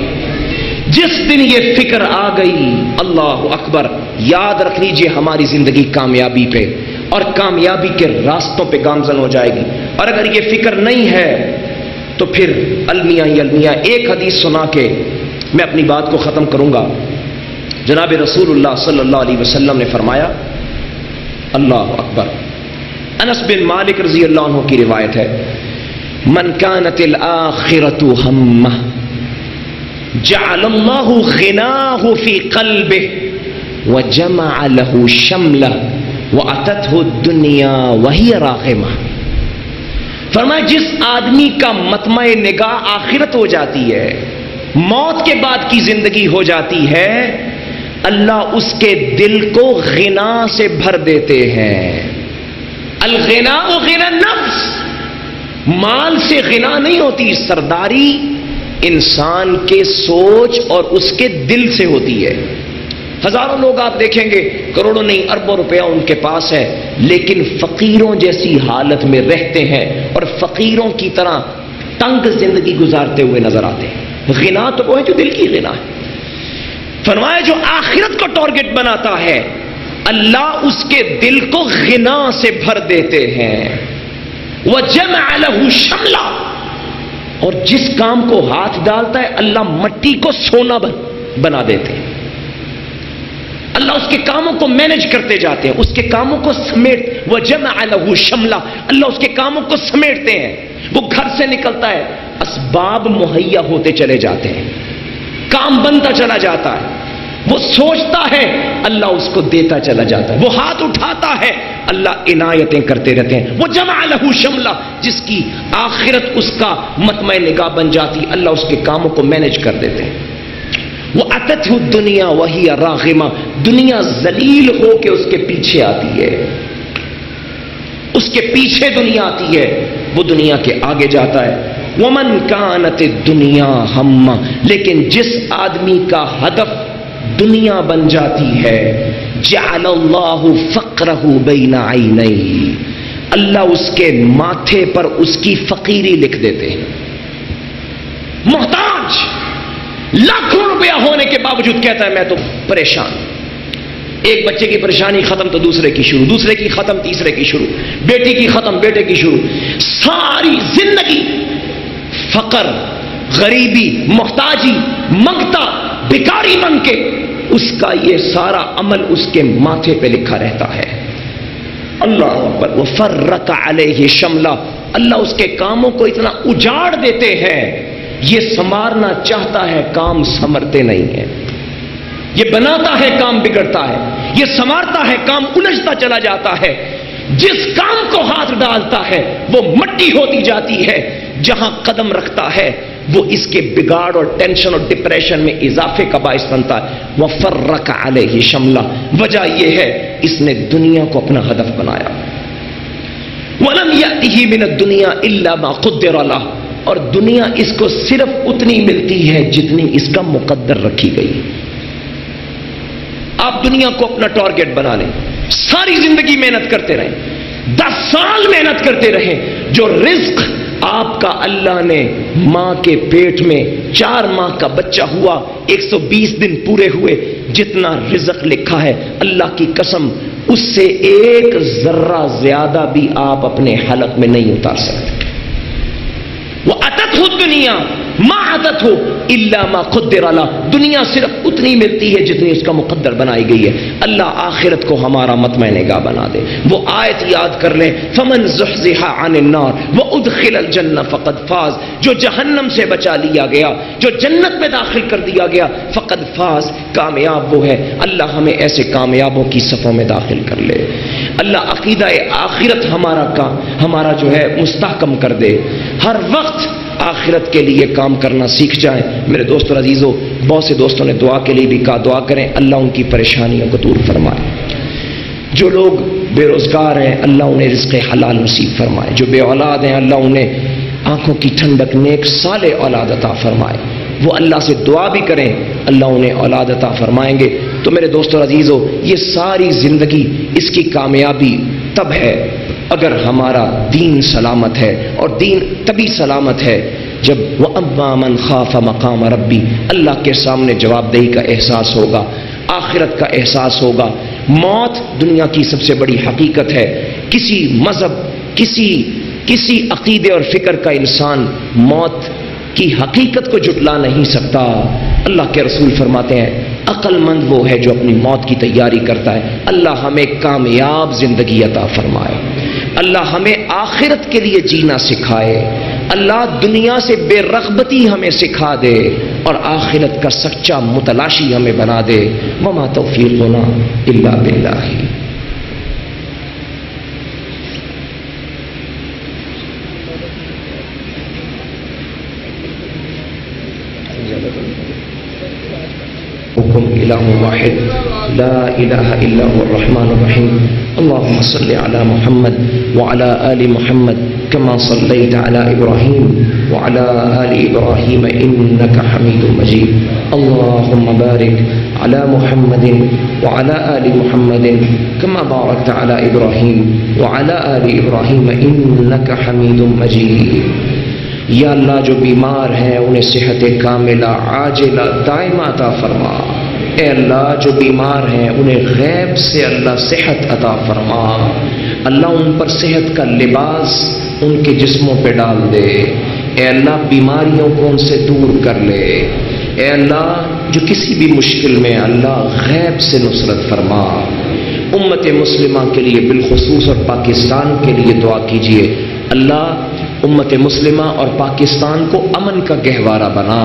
جس دن یہ فکر آ گئی، اللہ اکبر، یاد رکھ لیجئے ہماری زندگی کامیابی پہ اور کامیابی کے راستوں پہ گامزن ہو جائے گی۔ اور اگر یہ فکر نہیں ہے تو پھر المیاں ہی المیاں۔ ایک حدیث سنا کے میں اپنی بات کو ختم کروں گا۔ جناب رسول اللہ صلی اللہ علیہ وسلم نے فرمایا، اللہ اکبر، انس بن مالک رضی اللہ عنہ کی روایت ہے، من کانت الآخرۃ ہمہ جعل اللہ غناہ فی قلبہ وجمع له شملہ واتته الدنیا وہی راغمہ۔ فرمایا جس آدمی کا مطمع نگاہ آخرت ہو جاتی ہے، موت کے بعد کی زندگی ہو جاتی ہے، اللہ اس کے دل کو غنا سے بھر دیتے ہیں۔ الغنا و غنا نفس، مال سے غنا نہیں ہوتی، سرداری انسان کے سوچ اور اس کے دل سے ہوتی ہے۔ ہزاروں لوگ آپ دیکھیں گے، کروڑوں نہیں اربوں روپیہ ان کے پاس ہے، لیکن فقیروں جیسی حالت میں رہتے ہیں اور فقیروں کی طرح تنگ زندگی گزارتے ہوئے نظر آتے ہیں۔ غنا تو وہ ہے جو دل کی غنا ہے۔ فرمایا جو آخرت کو ٹارگٹ بناتا ہے، اللہ اس کے دل کو غنا سے بھر دیتے ہیں۔ وَجَمَعَ لَهُ شَمْلًا، اور جس کام کو ہاتھ ڈالتا ہے اللہ مٹی کو سونا بنا دیتے ہیں۔ اللہ اس کے کاموں کو مینج کرتے جاتے ہیں، اس کے کاموں کو سمیٹ، وَجَمَعَ لَهُ شَمْلًا، اللہ اس کے کاموں کو سمیٹتے ہیں۔ وہ گھر سے نکلتا ہے، اسباب مہیا ہوتے چلے جاتے ہیں، کام بنتا چلا جاتا ہے، وہ سوچتا ہے اللہ اس کو دیتا چلا جاتا ہے، وہ ہاتھ اٹھاتا ہے اللہ عنایتیں کرتے رہتے ہیں۔ وہ جمع لہو شملہ، جس کی آخرت اس کا مطمع نگاہ بن جاتی، اللہ اس کے کاموں کو مینج کر دیتے ہیں۔ وہ اتت دنیا وہی راغمہ، دنیا ذلیل ہو کے اس کے پیچھے آتی ہے، اس کے پیچھے دنیا آتی ہے، وہ دنیا کے آگے جاتا ہے۔ ومن کانت الدنیا ہمہ، لیکن جس آدمی کا ہدف دنیا بن جاتی ہے، جعل اللہ فقرہ بین عینیہ، اللہ اس کے ماتھے پر اس کی فقیری لکھ دیتے ہیں. محتاج، لاکھوں روپیہ ہونے کے باوجود کہتا ہے میں تو پریشان. ایک بچے کی پریشانی ختم تو دوسرے کی شروع، دوسرے کی ختم تیسرے کی شروع، بیٹی کی ختم بیٹے کی شروع. ساری زندگی فقر، غریبی، محتاجی، منگتا، بھکاری بن کے اس کا یہ سارا عمل اس کے ماتھے پہ لکھا رہتا ہے. اللہ اکبر. وفرق علیہ شملہ، اللہ اس کے کاموں کو اتنا اجاڑ دیتے ہیں. یہ سنوارنا چاہتا ہے، کام سنورتے نہیں ہیں. یہ بناتا ہے، کام بگڑتا ہے. یہ سنوارتا ہے، کام الجھتا چلا جاتا ہے. جس کام کو ہاتھ ڈالتا ہے وہ مٹی ہوتی جاتی ہے. جہاں قدم رکھتا ہے وہ اس کے بگاڑ اور ٹینشن اور ڈپریشن میں اضافے کا باعث بنتا ہے. وفرق علیہ شملہ، وجہ یہ ہے اس نے دنیا کو اپنا ہدف بنایا. وَلَمْ يَأْتِهِ مِنَ الدُّنْيَا إِلَّا مَا قُدِّرَ لَهُ، اور دنیا اس کو صرف اتنی ملتی ہے جتنی اس کا مقدر رکھی گئی. آپ دنیا کو اپنا ٹارگٹ بنا لیں، ساری زندگی محنت کرتے رہیں، 10 سال محنت کرتے رہیں. جو رزق آپ کا اللہ نے ماں کے پیٹ میں 4 ماہ کا بچہ ہوا، 120 دن پورے ہوئے، جتنا رزق لکھا ہے اللہ کی قسم اس سے ایک ذرہ زیادہ بھی آپ اپنے حلق میں نہیں اتار سکتے. وَأَتَتْهُ الدُّنْيَا مَا أَتَتْهُ إِلَّا مَا قُدِّرَ لَهُ، دنیا صرف اتنی ملتی ہے جتنی اس کا مقدر بنائی گئی ہے. اللہ آخرت کو ہمارا مطمع نگاہ بنا دے. وہ آیت یاد کر لیں، فَمَنْ زُحْزِحَ عَنِ النَّارِ وَأُدْخِلَ الْجَنَّةَ فَقَدْ فَازَ، جو جہنم سے بچا لیا گیا، جو جنت میں داخل کر دیا گیا، فقد فاز، کامیاب وہ ہے. اللہ ہمیں ایسے کامیابوں کی صفوں میں داخل کر لے. اللہ عقیدہ آخرت ہمارا جو ہے مستحکم کر دے. ہر وقت آخرت کے لیے کام کرنا سیکھ جائیں. میرے دوست اور عزیزوں، بہت سے دوستوں نے دعا کے لیے بھی کہا، دعا کریں اللہ ان کی پریشانیوں کو دور فرمائے. جو لوگ بے روزگار ہیں اللہ انہیں رزق حلال نصیب فرمائے. جو بے اولاد ہیں اللہ انہیں آنکھوں کی ٹھنڈک، نیک صالح اولاد عطا فرمائے. وہ اللہ سے دعا بھی کریں اللہ انہیں اولاد عطا فرمائیں گے. تو میرے دوستوں اور عزیزوں، یہ ساری زندگی اس کی کامیابی تب ہے اگر ہمارا دین سلامت ہے، اور دین تبھی سلامت ہے جب وَأَمَّا مَنْ خَافَ مَقَامَ رَبِّ، اللہ کے سامنے جواب دہی کا احساس ہوگا، آخرت کا احساس ہوگا. موت دنیا کی سب سے بڑی حقیقت ہے. کسی مذہب، کسی عقیدے اور فکر کا انسان موت کی حقیقت کو جھٹلا نہیں سکتا. اللہ کے رسول فرماتے ہیں عقل مند وہ ہے جو اپنی موت کی تیاری کرتا ہے. اللہ ہمیں کامیاب زندگی عطا فرمائے. اللہ ہمیں آخرت کے لیے جینا سکھائے. اللہ دنیا سے بے رغبتی ہمیں سکھا دے اور آخرت کا سچا متلاشی ہمیں بنا دے. وما توفیقنا الا باللہ. حکم الہ واحد لا الہ الا هو الرحمن الرحیم. اللهم صل على محمد وعلى آل محمد كما صليت على إبراهيم وعلى آل إبراهيم إنك حميد مجيد. اللهم بارك على محمد وعلى آل محمد كما باركت على إبراهيم وعلى آل إبراهيم إنك حميد مجيد. یا اللہ جو بیمار ہیں انہیں صحت کاملہ عاجلہ دائمہ عطا فرما. اے اللہ جو بیمار ہیں انہیں غیب سے اللہ صحت عطا فرما. اللہ ان پر صحت کا لباس ان کے جسموں پہ ڈال دے. اے اللہ بیماریوں کو ان سے دور کر لے. اے اللہ جو کسی بھی مشکل میں اللہ غیب سے نصرت فرما. امت مسلمہ کے لیے بالخصوص اور پاکستان کے لیے دعا کیجیے. اللہ امت مسلمہ اور پاکستان کو امن کا گہوارہ بنا.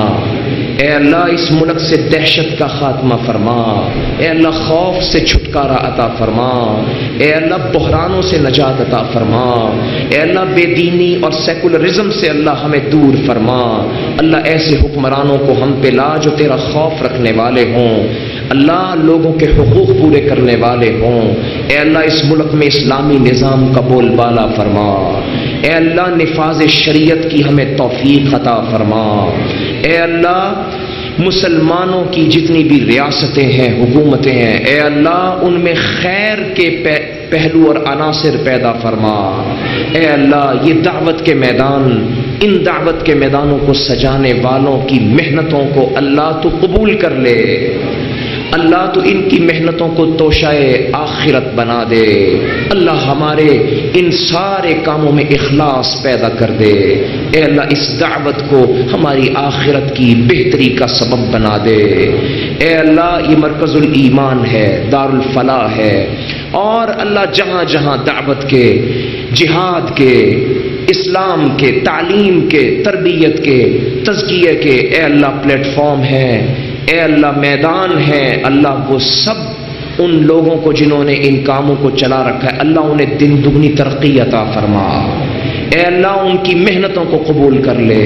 اے اللہ اس ملک سے دہشت کا خاتمہ فرما. اے اللہ خوف سے چھٹکارا عطا فرما. اے اللہ بحرانوں سے نجات عطا فرما. اے اللہ بے دینی اور سیکولرزم سے اللہ ہمیں دور فرما. اللہ ایسے حکمرانوں کو ہم پہ لا جو تیرا خوف رکھنے والے ہوں. اللہ لوگوں کے حقوق پورے کرنے والے ہوں. اے اللہ اس ملک میں اسلامی نظام کا بول بالا فرما. اے اللہ نفاذ شریعت کی ہمیں توفیق عطا فرما. اے اللہ مسلمانوں کی جتنی بھی ریاستیں ہیں، حکومتیں ہیں، اے اللہ ان میں خیر کے پہلو اور عناصر پیدا فرما۔ اے اللہ یہ دعوت کے میدان، ان دعوت کے میدانوں کو سجانے والوں کی محنتوں کو اللہ تو قبول کر لے۔ اللہ تو ان کی محنتوں کو توشائے آخرت بنا دے۔ اللہ ہمارے ان سارے کاموں میں اخلاص پیدا کر دے۔ اے اللہ اس دعوت کو ہماری آخرت کی بہتری کا سبب بنا دے۔ اے اللہ یہ مرکز الایمان ہے، دار الفلاح ہے، اور اللہ جہاں جہاں دعوت کے، جہاد کے، اسلام کے، تعلیم کے، تربیت کے، تزکیے کے اے اللہ پلیٹ فارم ہے، اے اللہ میدان ہے، اللہ وہ سب ان لوگوں کو جنہوں نے ان کاموں کو چلا رکھا ہے اللہ انہیں دن دگنی ترقی عطا فرما۔ اے اللہ ان کی محنتوں کو قبول کر لے،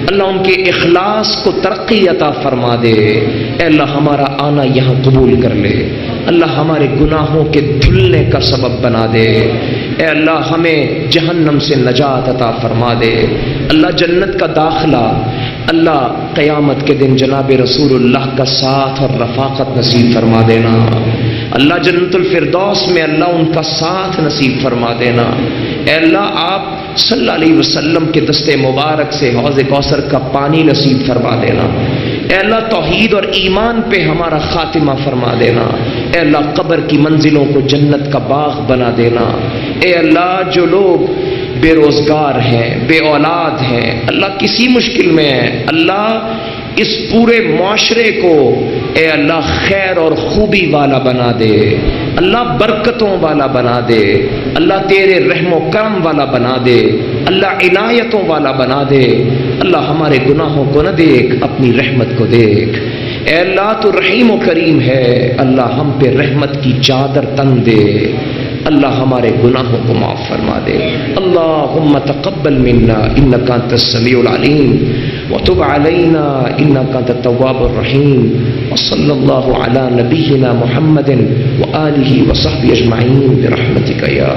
اللہ ان کے اخلاص کو ترقی عطا فرما دے۔ اے اللہ ہمارا آنا یہاں قبول کر لے، اللہ ہمارے گناہوں کے دھلنے کا سبب بنا دے۔ اے اللہ ہمیں جہنم سے نجات عطا فرما دے۔ اللہ جنت کا داخلہ، اللہ قیامت کے دن جناب رسول اللہ کا ساتھ اور رفاقت نصیب فرما دینا۔ اللہ جنت الفردوس میں اللہ ان کا ساتھ نصیب فرما دینا۔ اے اللہ آپ صلی اللہ علیہ وسلم کے دست مبارک سے حوض کوثر کا پانی نصیب فرما دینا۔ اے اللہ توحید اور ایمان پہ ہمارا خاتمہ فرما دینا۔ اے اللہ قبر کی منزلوں کو جنت کا باغ بنا دینا۔ اے اللہ جو لوگ بے روزگار ہیں، بے اولاد ہیں، اللہ کسی مشکل میں ہیں، اللہ اس پورے معاشرے کو اے اللہ خیر اور خوبی والا بنا دے، اللہ برکتوں والا بنا دے، اللہ تیرے رحم و کرم والا بنا دے، اللہ عنایتوں والا بنا دے۔ اللہ ہمارے گناہوں کو نہ دیکھ، اپنی رحمت کو دیکھ۔ اے اللہ تو رحیم و کریم ہے، اللہ ہم پہ رحمت کی چادر تن دے، اللہ ہمارے گناہوں کو معاف فرما دے۔ اللہم تقبل منا انک انت السمیع العلیم وتب علینا انک انت التواب الرحیم، وصلی اللہ علی نبینا محمد وآلہ وصحبہ اجمعین برحمتک یا